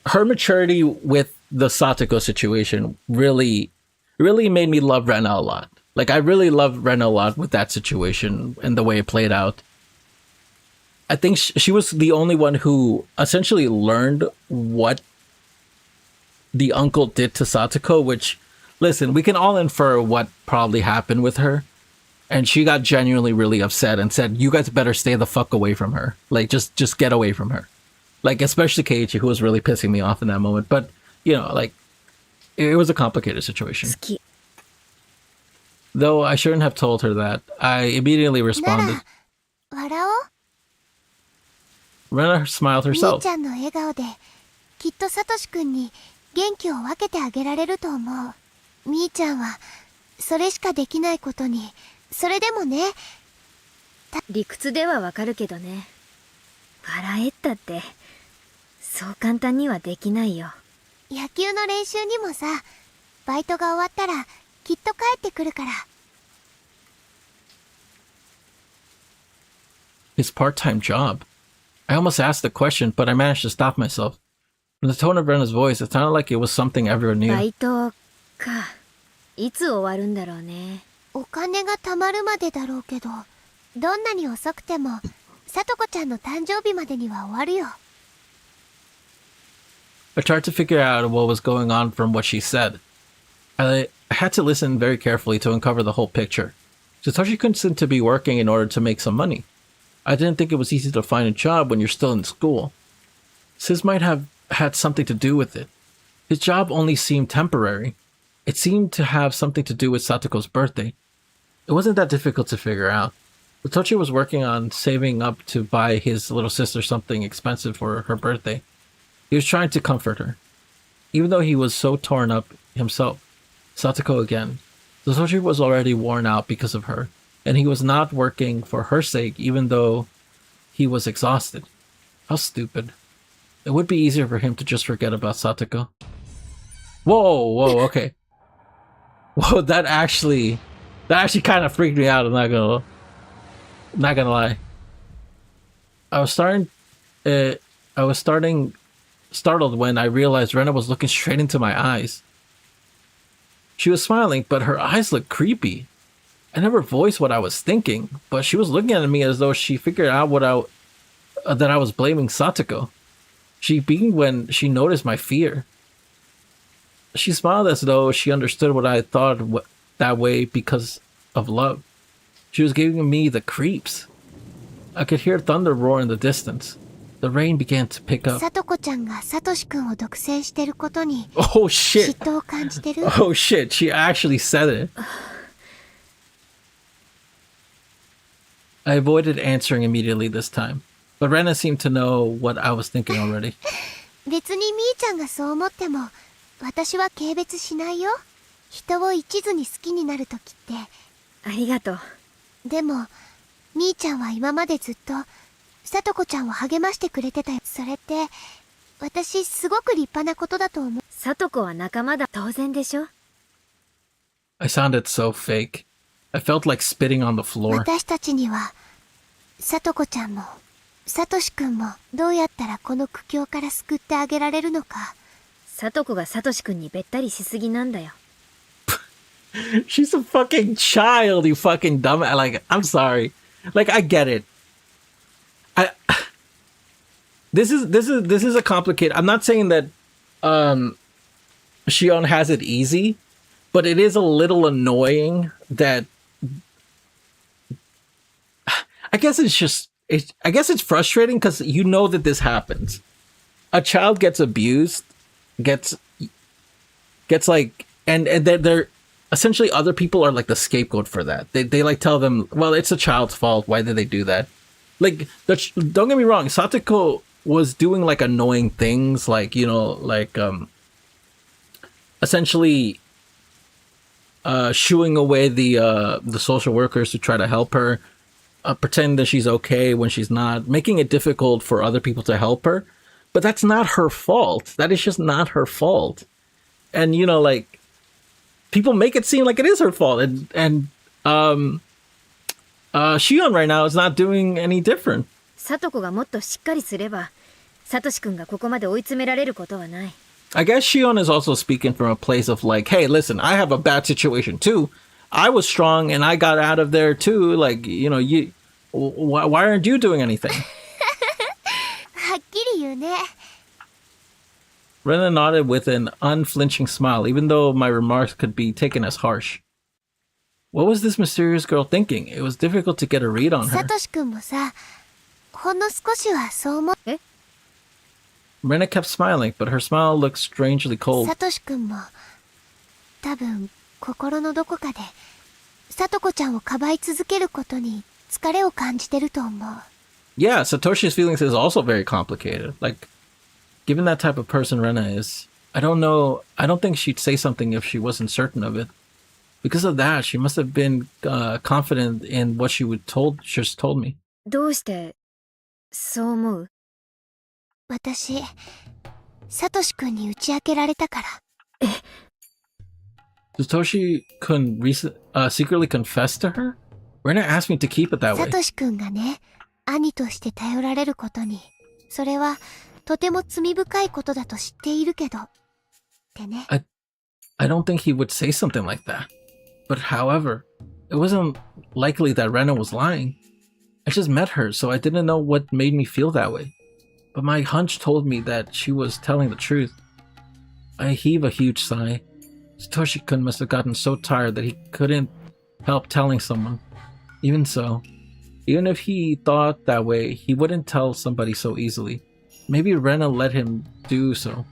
her maturity with the Satoko situation really made me love Rena a lot. Like, I really loved Rena a lot with that situation and the way it played out. I think she was the only one who essentially learned what the uncle did to Satoko, which, listen, we can all infer what probably happened with her. And she got genuinely really upset and said, you guys better stay the fuck away from her. Like, just get away from her. Like, especially Keiichi, who was really pissing me off in that moment. But, you know, like, it was a complicated situation. 好き Though I shouldn't have told her that. I immediately な responded. ら笑おう。 Rena smiled みー herself. ちゃんの笑顔できっとサトシくんに元気を分けてあげられると思う。みーちゃんはそれしかできないことに、それでもね、理屈ではわかるけどね。笑えったってそう簡単にはできないよ。野球の練習にもさ、バイトが終わったらきっと帰ってくるから。 His part-time job. I almost asked the question, but I managed to stop myself. From the tone of Rena's voice, it sounded like it was something everyone バ knew. イトか。いつ終わるんだろうね。お金が貯まるまでだろうけど、どんなに遅くてもさとこちゃんの誕生日までには終わるよ。 I tried to figure out what was going on from what she said. I had to listen very carefully to uncover the whole picture. Satoshi seemed to be working in order to make some money. I didn't think it was easy to find a job when you're still in school. Sis might have had something to do with it. His job only seemed temporary. It seemed to have something to do with Satoko's birthday. It wasn't that difficult to figure out. Satoshi was working on saving up to buy his little sister something expensive for her birthday. He was trying to comfort her. Even though he was so torn up himself, Satoko again, Satoshi was already worn out because of her, and he was not working for her sake even though he was exhausted. How stupid. It would be easier for him to just forget about Satoko. Whoa, okay. Whoa, that actually kind of freaked me out, I'm not gonna lie. I was startled when I realized Rena was looking straight into my eyes. She was smiling, but her eyes looked creepy. I never voiced what I was thinking, but she was looking at me as though she figured out that I was blaming Satoko. She beamed when she noticed my fear. She smiled as though she understood what I thought that way because of love. She was giving me the creeps. I could hear thunder roar in the distance. The rain began to pick up. さとこちゃんがサトシくんを独占してることに Oh 嫉 shit! 妬を感じてる。 Oh shit! She actually said it. I avoided answering immediately this time, but Rena seemed to know what I was thinking already. 別にみーちゃんがそう思っても私は軽蔑しないよ。人を一途に好きになるときって。ありがとう。でもみーちゃんは今までずっとさとこちゃんを励ましてくれてたよ。それって私すごく立派なことだと思う。さとこは仲間だ。当然でしょ。 I sounded so fake. I felt like spitting on the floor. 私たちにはさとこちゃんもさとしくんもどうやったらこの苦境から救ってあげられるのか。さとこがさとしくんにべったりしすぎなんだよ。She's a fucking child, you fucking dumb. Like, I'm sorry. Like, I get it. This is a complicated. I'm not saying that Shion has it easy, but it is a little annoying that I guess it's frustrating because you know that this happens. A child gets abused, gets like, and they're essentially other people are like the scapegoat for that. They like tell them, well, it's a child's fault. Why did they do that? Like, don't get me wrong. Satoko was doing like annoying things, like, you know, like essentially shooing away the social workers to try to help her, pretending that she's okay when she's not, making it difficult for other people to help her. But that's not her fault. That is just not her fault. And, you know, like, people make it seem like it is her fault. And Shion right now is not doing any different. さとこがもっとしっかりすれば、さとしくんがここまで追い詰められることはない。I guess Shion is also speaking from a place of like, hey, listen, I have a bad situation too. I was strong and I got out of there too. Like, you know, why aren't you doing anything? るね。 Rena nodded with an unflinching smile, even though my remarks could be taken as harsh. What was this mysterious girl thinking? It was difficult to get a read on サ her. トシ君もさ、ほんの少しはそう思う。 Rena kept smiling, but her smile looked strangely cold. サトシ君も多分心のどこかでサトコちゃんをかばい続けることに疲れを感じてると思う。 Yeah, Satoshi's feelings is also very complicated. Like, given that type of person Rena is, I don't know, I don't think she'd say something if she wasn't certain of it. Because of that, she must have been confident in what she just told me. どうしてそう思う？私、サトシ君に打ち明けられたから。 Satoshi secretly confessed to her? Rena asked me to keep it that サ way. トシ君がね、兄として頼られることに、それはとても罪深いことだと知っているけど。ってね。I don't think he would say something like that. But however, it wasn't likely that Rena was lying. I just met her, so I didn't know what made me feel that way. But my hunch told me that she was telling the truth. I heave a huge sigh. Satoshi-kun must have gotten so tired that he couldn't help telling someone. Even so, even if he thought that way, he wouldn't tell somebody so easily. Maybe Rena let him do so.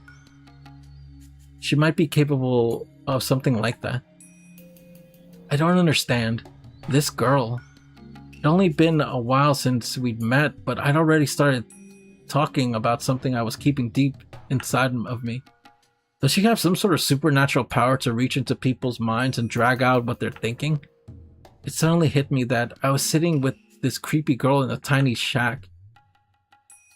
She might be capable of something like that. I don't understand. This girl. It'd only been a while since we'd met, but I'd already started talking about something I was keeping deep inside of me. Does she have some sort of supernatural power to reach into people's minds and drag out what they're thinking? It suddenly hit me that I was sitting with this creepy girl in a tiny shack.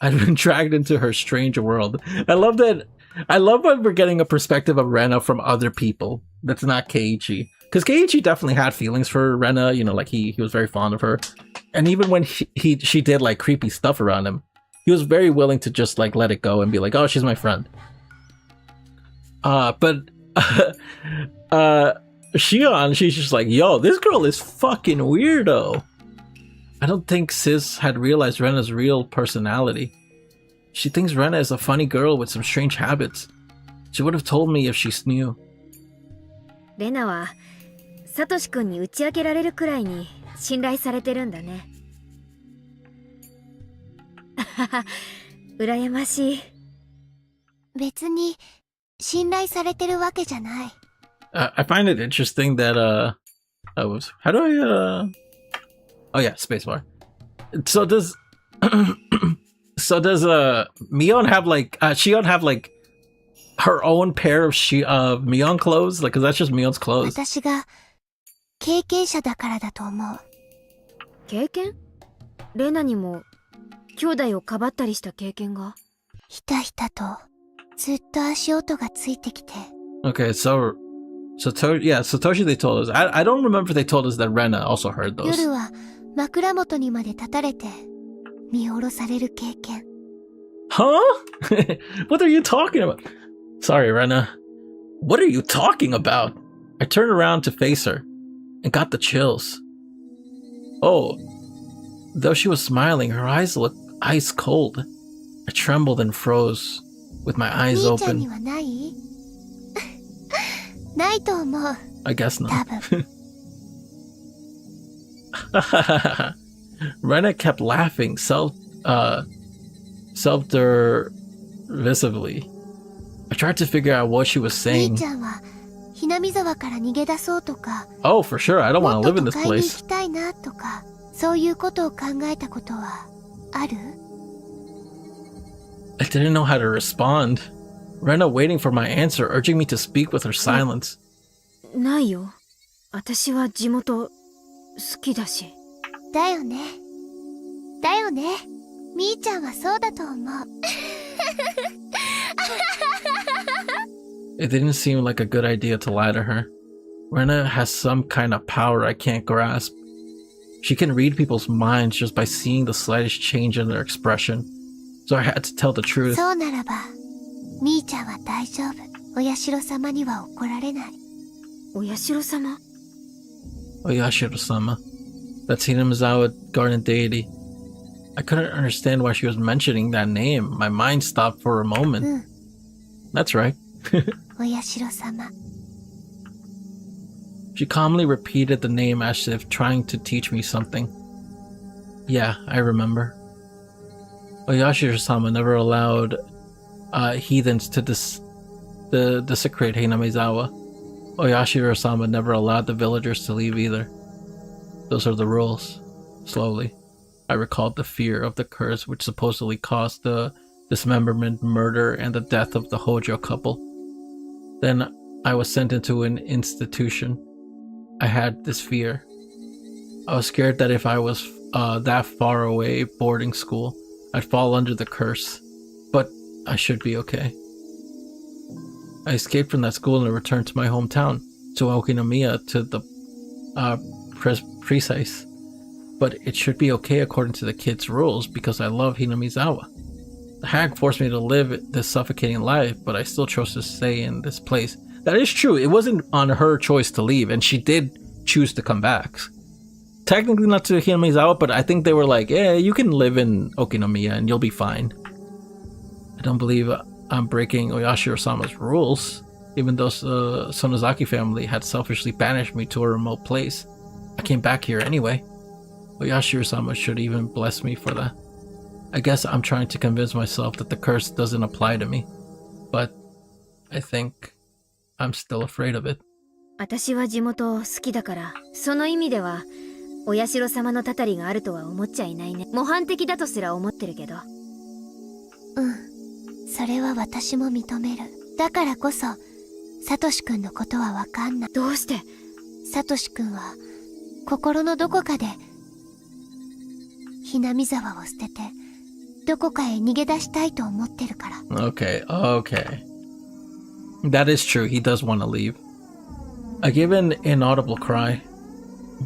I'd been dragged into her strange world. I love that. I love when we're getting a perspective of Rena from other people that's not Keiichi. Because Keiichi definitely had feelings for Rena, you know, like he was very fond of her. And even when she did like creepy stuff around him, he was very willing to just like let it go and be like, oh, she's my friend. But Shion, she's just like, yo, this girl is fucking weirdo. I don't think Sis had realized Rena's real personality. She thinks Rena is a funny girl with some strange habits. She would have told me if she knew. レナはサトシ君に打ち明けられるくらいに信頼されてるんだね。羨ましい。別に信頼されてるわけじゃない。 I find it interesting that how do I oh yeah, spacebar. So does Mion have like Shion have like her own pair of Mion clothes? Like, cause that's just Mion's clothes. 私が経験者だからだと思う。経験？レナにも兄弟をかばったりした経験が。ひたひたとずっと足音がついてきて。 Okay, so Satoshi they told us. I don't remember if they told us that Rena also heard those. 夜は枕元にまで立たれて見下ろされる経験。 Huh? What are you talking about? Sorry, Rena. What are you talking about? I turned around to face her and got the chills. Oh, though she was smiling, her eyes looked ice cold. I trembled and froze with my eyes 兄ちゃんに open. はない？ないと思う。 I guess 多 not. 分。Rena kept laughing self-derisively. I tried to figure out what she was 兄 saying. ちゃんはひなみ沢から逃げ出そうとか、 Oh, for sure. I don't も want っ to と live in 都 this 会に place. 行きたいなとか、そういうことを考えたことはある？ I didn't know how to respond. Rena waiting for my answer, urging me to speak with her silence. ないよ。私は地元好きだし。だよね。だよね。みーちゃんはそうだと思う。 It didn't seem like a good idea to lie to her. Rena has some kind of power I can't grasp. She can read people's minds just by seeing the slightest change in their expression. So I had to tell the truth. そうならば、みーちゃんは大丈夫。お社様には怒られない。お社様？ Oyashiro-sama. That's Hinamizawa garden deity. I couldn't understand why she was mentioning that name. My mind stopped for a moment. That's right. お社様。 She calmly repeated the name as if trying to teach me something. Yeah, I remember. Oyashiro-sama never allowed heathens to desecrate Hinamizawa. Oyashiro-sama never allowed the villagers to leave either. Those are the rules. Slowly, I recalled the fear of the curse which supposedly caused the dismemberment, murder, and the death of the Hojo couple. Then I was sent into an institution. I had this fear. I was scared that if I was that far away boarding school, I'd fall under the curse. But I should be okay. I escaped from that school and returned to my hometown, to Okinomiya, to the precise. But it should be okay according to the kids' rules because I love Hinamizawa. The hag forced me to live this suffocating life, but I still chose to stay in this place. That is true. It wasn't on her choice to leave, and she did choose to come back. Technically not to Hinamizawa, but I think they were like, yeah, you can live in Okinomiya and you'll be fine. I don't believe I'm breaking Oyashiro-sama's rules, even though the Sonozaki family had selfishly banished me to a remote place. I came back here anyway. Oyashiro-sama should even bless me for that. I guess I'm trying to convince myself that the curse doesn't apply to me, but I think I'm still afraid of it. 私は地元好きだから、その意味では、お社様のたたりがあるとは思っちゃいないね。模範的だとすら思ってるけど。それは私も認める。だからこそ、サトシ君のことはわかんない。どうして？サトシ君は、心のどこかで、ひなみ沢を捨てて、どこかへ逃げ出したいと思ってるから。Okay. That is true. He does want to leave. I gave an inaudible cry.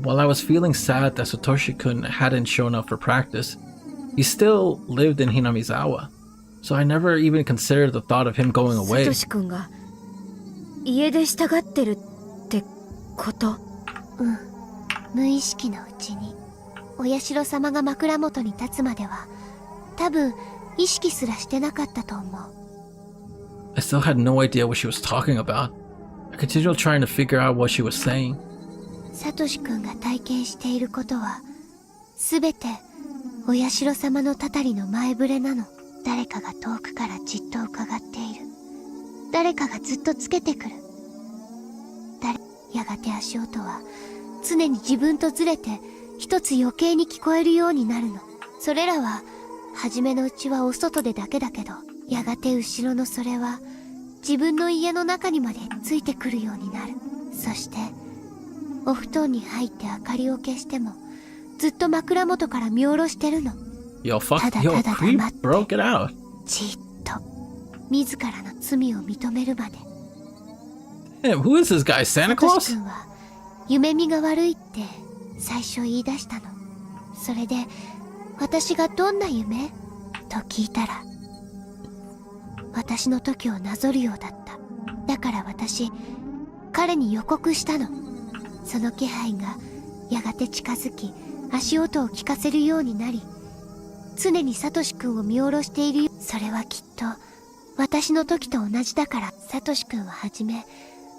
While I was feeling sad that Satoshi-kun hadn't shown up for practice, he still lived in Hinamizawa, so I never even considered the thought of him going away. サトシ君が家出したがってるってこと？無意識のうちに、お社様が枕元に立つまでは、多分意識すらしてなかったと思う。I still had no idea what she was talking about. I continued trying to figure out what she was saying. サトシ君が体験していることは、すべてお社様のたたりの前触れなの。誰かが遠くからじっと伺っている。誰かがずっとつけてくる。やがて足音は常に自分とずれて一つ余計に聞こえるようになるの。それらは初めのうちはお外でだけだけど、やがて後ろのそれは自分の家の中にまでついてくるようになる。そしてお布団に入って明かりを消してもずっと枕元から見下ろしてるの。Yo, fuck, ただ yo, ただ creep 黙って broke it out. じっと自らの罪を認めるまで。Damn, who is this guy? Santa サト Claus? シ君は夢見が悪いって最初言い出したの。それで私がどんな夢と聞いたら、私の時をなぞるようだった。だから私、彼に予告したの。その気配がやがて近づき、足音を聞かせるようになり、常にサトシ君を見下ろしている。それはきっと私の時と同じだから。サトシ君ははじめ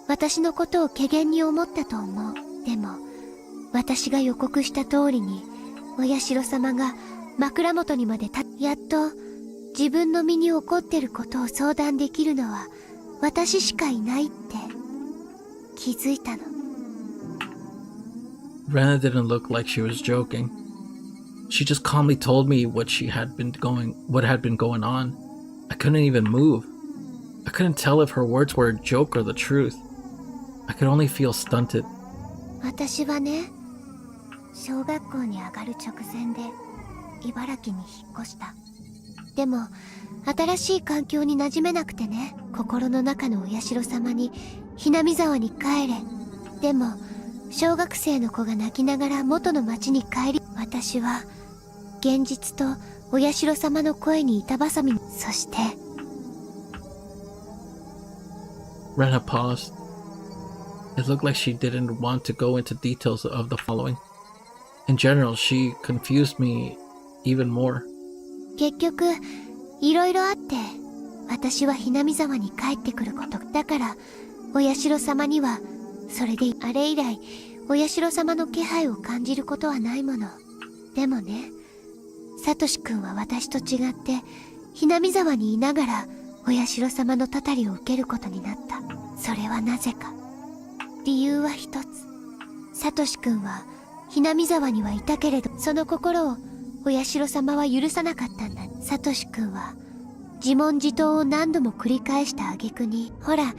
私のことを怪訝に思ったと思う。でも私が予告した通りにお社様が枕元にまでやっと自分の身に起こってることを相談できるのは私しかいないって気づいたの。 Rena didn't look like she was joking. She just calmly told me what had been going on. I couldn't even move. I couldn't tell if her words were a joke or the truth. I could only feel stunted. 私はね、小学校に上がる直前で茨城に引っ越した。でも新しい環境に馴染めなくてね、心の中のお社様にひなみ沢に帰れ。でも小学生の子が泣きながら元の町に帰り、私は現実とお社様の声に板挟み。そして Rena paused. It looked like she didn't want to go into details of the following. In general, she confused me even more. 結局いろいろあって私はひなみ沢に帰ってくることだから、お社様にはそれであれ以来お社様の気配を感じることはないもの。でもね、サトシ君は私と違ってひなみ沢にいながらお社様のたたりを受けることになった。それはなぜか。理由は一つ。サトシ君はひなみ沢にはいたけれど、その心をお社様は許さなかったんだ。サトシ君は自問自答を何度も繰り返した挙句に、ほら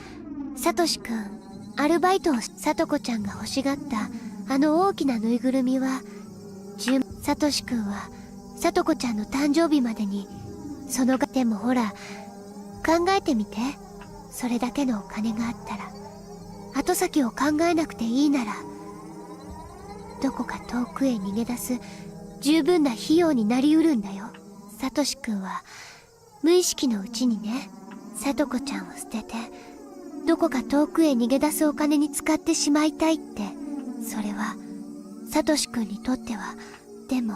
サトシ君、アルバイトをサトコちゃんが欲しがったあの大きなぬいぐるみはサトシ君はサトコちゃんの誕生日までにそのでもほら考えてみて、それだけのお金があったら後先を考えなくていいならどこか遠くへ逃げ出す十分な費用になりうるんだよ。サトシ君は無意識のうちにね、サトコちゃんを捨ててどこか遠くへ逃げ出すお金に使ってしまいたいって。それはサトシ君にとっては。でも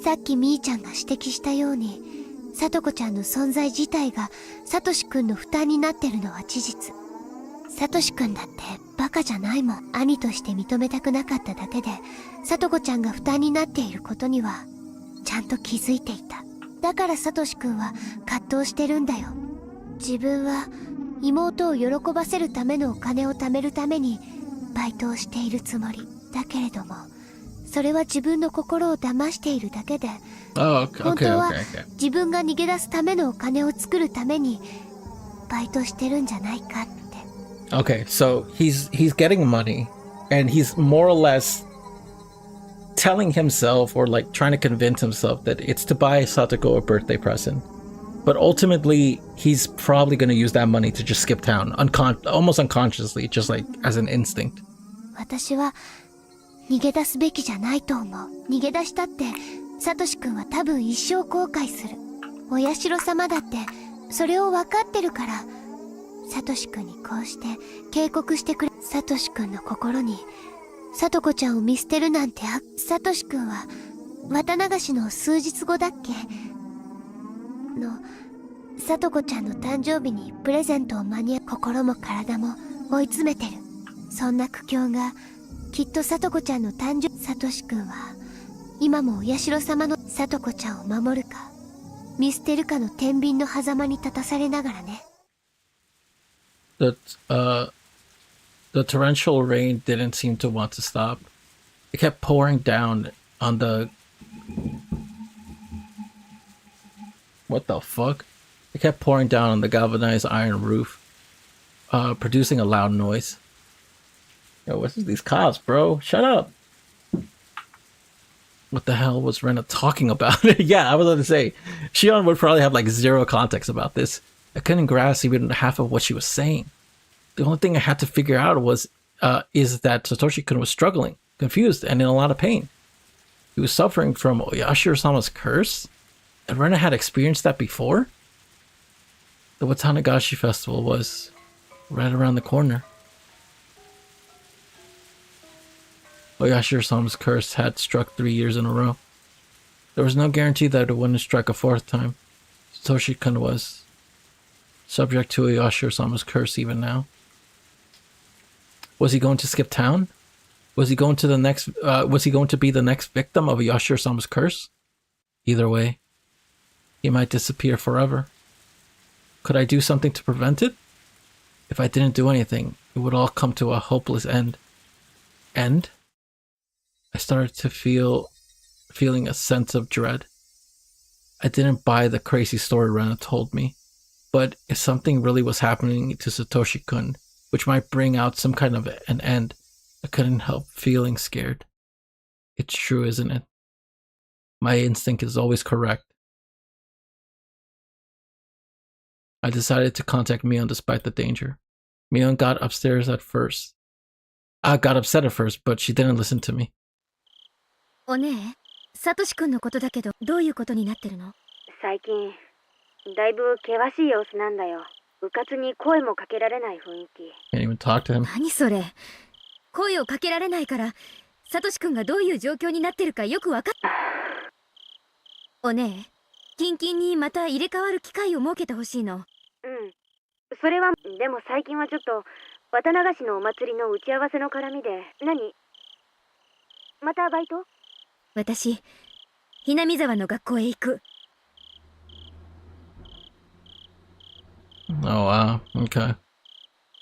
さっきみーちゃんが指摘したように、サトコちゃんの存在自体がサトシ君の負担になってるのは事実。サトシ君だってバカじゃないもん。兄として認めたくなかっただけで、サトコちゃんが負担になっていることにはちゃんと気づいていた。だからサトシ君は葛藤してるんだよ。自分は妹を喜ばせるためのお金を貯めるためにバイトをしているつもりだけれども、それは自分の心を騙しているだけで、Oh, 本 okay, 当は okay, okay. 自分が逃げ出すためのお金を作るためにバイトしてるんじゃないかって。Okay, so he's getting money, and he's more or less telling himself or like trying to convince himself that it's to buy Satoko a birthday present. But ultimately, he's probably going to use that money to just skip town, almost unconsciously, just like as an instinct. 私は逃げ出すべきじゃないと思う。逃げ出したってサトシ君は多分一生後悔する。お社様だってそれを分かってるからサトシ君にこうして警告してくれ。サトシ君の心にサトコちゃんを見捨てるなんて。サトシ君は綿流しの数日後だっけのサトコちゃんの誕生日にプレゼントを心も体も追い詰めてる。そんな苦境がきっとサトコちゃんの誕生。サトシ君は今もお社様のサトコちゃんを守るか見捨てるかの天秤の狭間に立たされながらね。The torrential rain didn't seem to want to stop. It kept pouring down on the... What the fuck? It kept pouring down on the galvanized iron roof, producing a loud noise. Yo, what's these cops, bro? Shut up! What the hell was Rena talking about? Yeah, I was going to say, Shion would probably have like zero context about this. I couldn't grasp even half of what she was saying. The only thing I had to figure out was, is that Satoshi-kun was struggling, confused, and in a lot of pain. He was suffering from Oyashiro-sama's curse? And Rena had experienced that before? The Watanagashi festival was right around the corner. Oyashiro-sama's curse had struck 3 years in a row. There was no guarantee that it wouldn't strike a fourth time. Satoshi-kun was subject to Oyashiro-sama's curse even now. Was he going to skip town? Was he going to be the next victim of Oyashiro-sama's curse? Either way, he might disappear forever. Could I do something to prevent it? If I didn't do anything, it would all come to a hopeless end. End? I started to feeling a sense of dread. I didn't buy the crazy story Rena told me, but if something really was happening to Satoshi-kun, which might bring out some kind of an end, I couldn't help feeling scared. It's true, isn't it? My instinct is always correct. I decided to contact Mion despite the danger. Mion got upset at first, but she didn't listen to me. おねえ、サトシ君のことだけど、どういうことになってるの？最近だいぶ険しい様子なんだよ。うかつに声もかけられない雰囲気。 Can't even talk to him. 何それ？声をかけられないから、サトシ君がどういう状況になってるかよくわかっ。おねえ、キンキンにまた入れ替わる機会を設けてほしいの。うん。それは、でも最近はちょっと、綿流しのお祭りの打ち合わせの絡みで、何？またバイト？私、ひなみ沢の学校へ行く。Oh wow. Okay.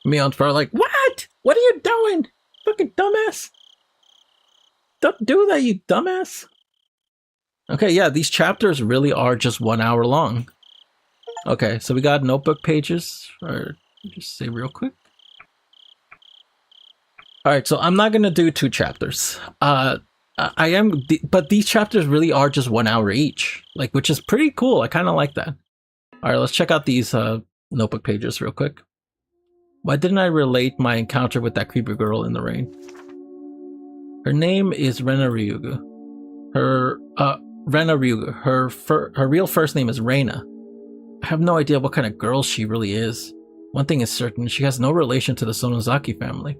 Meon's probably like, what? What are you doing? Fucking dumbass. Don't do that, you dumbass. Okay, yeah, these chapters really are just 1 hour long. Okay, so we got notebook pages. Or just say real quick. Alright, so I'm not gonna do 2 chapters. I am, but these chapters really are just 1 hour each. Like, which is pretty cool. I kind of like that. Alright, let's check out these notebook pages real quick. Why didn't I relate my encounter with that creepy girl in the rain? Her name is Rena Ryugu. Rena Ryugu. Her real first name is Rena. I have no idea what kind of girl she really is. One thing is certain, she has no relation to the Sonozaki family.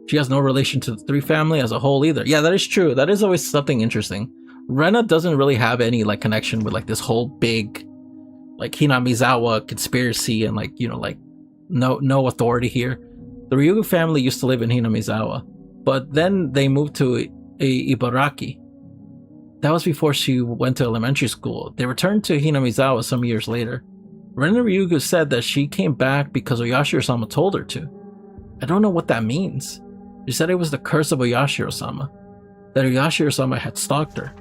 She has no relation to the 3 family as a whole either. Yeah, that is true. That is always something interesting. Rena doesn't really have any like connection with like this whole big like Hinamizawa conspiracy and like, you know, like no authority here. The Ryugu family used to live in Hinamizawa, but then they moved to Ibaraki. That was before she went to elementary school. They returned to Hinamizawa some years later. Rena Ryugu said that she came back because Oyashiro-sama told her to. I don't know what that means. She said it was the curse of Oyashiro-sama, that Oyashiro-sama had stalked her.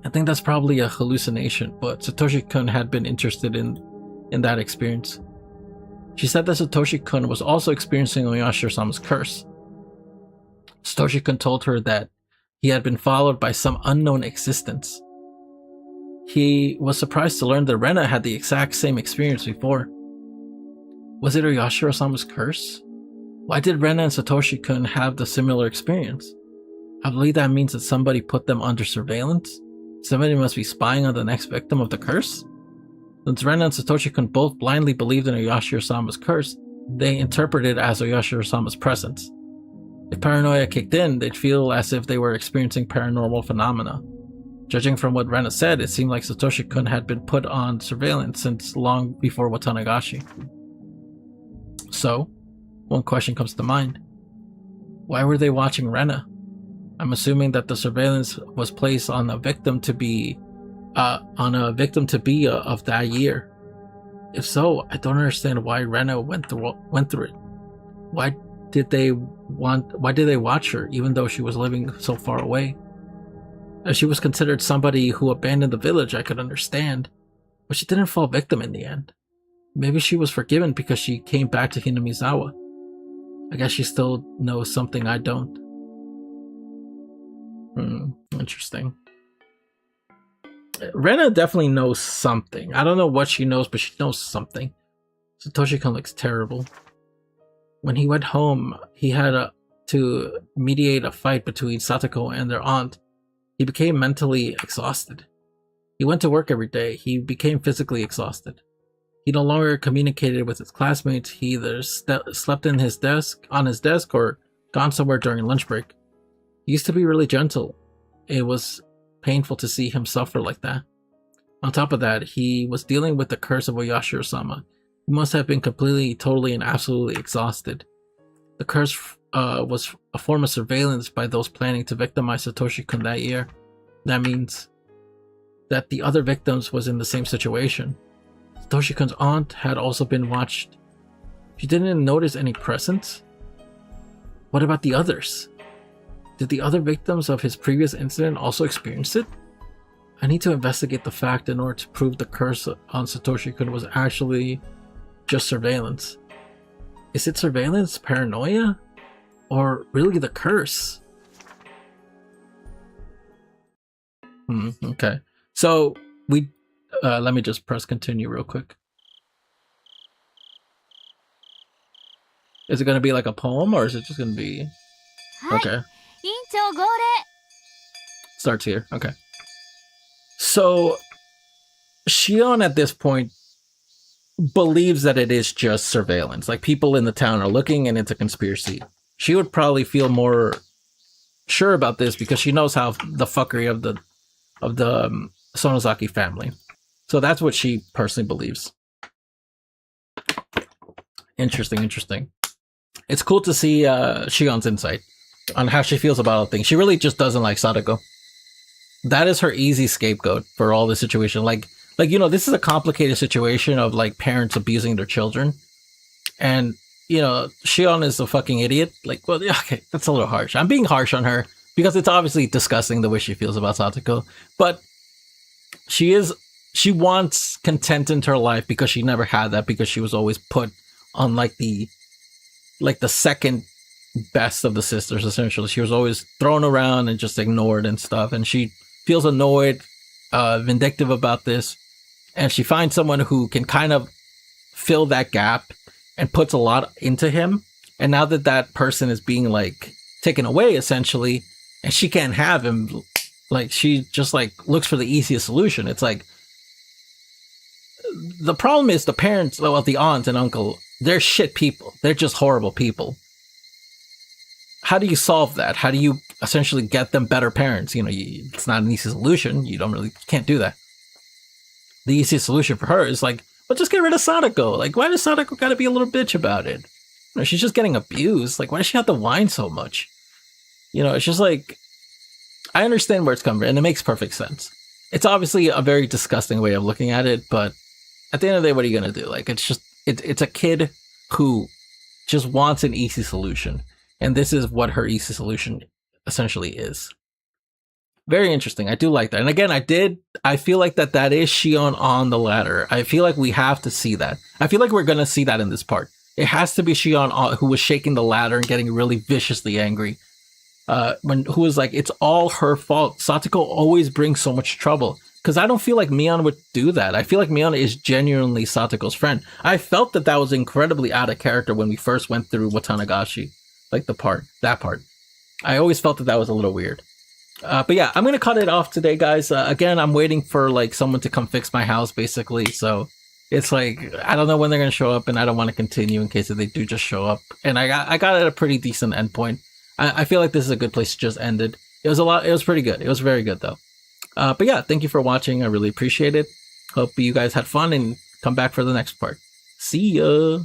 I think that's probably a hallucination, but Satoshi-kun had been interested in that experience. She said that Satoshi-kun was also experiencing Oyashiro-sama's curse. Satoshi-kun told her that he had been followed by some unknown existence. He was surprised to learn that Rena had the exact same experience before. Was it Oyashiro-sama's curse? Why did Rena and Satoshi-kun have the similar experience? I believe that means that somebody put them under surveillance. Somebody must be spying on the next victim of the curse? Since Rena and Satoshi-kun both blindly believed in Oyashiro-sama's curse, they interpreted it as Oyashiro-sama's presence. If paranoia kicked in, they'd feel as if they were experiencing paranormal phenomena. Judging from what Rena said, it seemed like Satoshi-kun had been put on surveillance since long before Watanagashi. So, one question comes to mind. Why were they watching Rena? I'm assuming that the surveillance was placed on a victim to be of that year. If so, I don't understand why Rena went through it. Why did they watch her even though she was living so far away? If she was considered somebody who abandoned the village, I could understand, but she didn't fall victim in the end. Maybe she was forgiven because she came back to Hinamizawa. I guess she still knows something I don't. Interesting. Rena definitely knows something. I don't know what she knows, but she knows something. Satoshi-kun looks terrible. When he went home, he had to mediate a fight between Satoko and their aunt. He became mentally exhausted. He went to work every day. He became physically exhausted. He no longer communicated with his classmates. He either slept on his desk or gone somewhere during lunch break. He used to be really gentle. It was painful to see him suffer like that. On top of that, he was dealing with the curse of Oyashiro-sama. He must have been completely, totally, and absolutely exhausted. The curse was a form of surveillance by those planning to victimize Satoshi-kun that year. That means that the other victims was in the same situation. Satoshi-kun's aunt had also been watched. She didn't notice any presence. What about the others? Did the other victims of his previous incident also experience it? I need to investigate the fact in order to prove the curse on Satoshi-kun was actually just surveillance. Is it surveillance, paranoia, or really the curse? Okay. So we let me just press continue real quick. Is it going to be like a poem or is it just going to be okay? Starts here. Okay. So Shion at this point believes that it is just surveillance. Like people in the town are looking and it's a conspiracy. She would probably feel more sure about this because she knows how the fuckery of the Sonozaki family. So that's what she personally believes. Interesting. It's cool to see Shion's insight on how she feels about all things. She really just doesn't like Sadako. That is her easy scapegoat for all this situation. Like, this is a complicated situation of like parents abusing their children. And, Shion is a fucking idiot. Like, well, okay, that's a little harsh. I'm being harsh on her because it's obviously disgusting the way she feels about Satoko. But she wants content in her life because she never had that, because she was always put on like the second best of the sisters, essentially. She was always thrown around and just ignored and stuff. And she feels annoyed, vindictive about this. And she finds someone who can kind of fill that gap and puts a lot into him. And now that person is being like taken away, essentially, and she can't have him, like she just like looks for the easiest solution. It's like, the problem is the parents, well, the aunt and uncle, they're shit people. They're just horrible people. How do you solve that? How do you essentially get them better parents? It's not an easy solution. You can't do that. The easiest solution for her is like, well, just get rid of Sadako. Like, why does Sadako gotta be a little bitch about it? She's just getting abused. Like, why does she have to whine so much? It's just like, I understand where it's coming from, and it makes perfect sense. It's obviously a very disgusting way of looking at it, but at the end of the day, what are you gonna do? Like, it's a kid who just wants an easy solution. And this is what her easy solution essentially is. Very interesting. I do like that. And again, I feel like that is Shion on the ladder. I feel like we have to see that. I feel like we're going to see that in this part. It has to be Shion who was shaking the ladder and getting really viciously angry. Who was like, it's all her fault. Satoko always brings so much trouble. Because I don't feel like Mion would do that. I feel like Mion is genuinely Satoko's friend. I felt that was incredibly out of character when we first went through Watanagashi. Like that part. I always felt that was a little weird. But yeah, I'm going to cut it off today, guys. Again, I'm waiting for like someone to come fix my house, basically. So it's like, I don't know when they're going to show up, and I don't want to continue in case they do just show up. And I got at a pretty decent endpoint. I feel like this is a good place to just end it. It was pretty good. It was very good though. But yeah, thank you for watching. I really appreciate it. Hope you guys had fun and come back for the next part. See ya.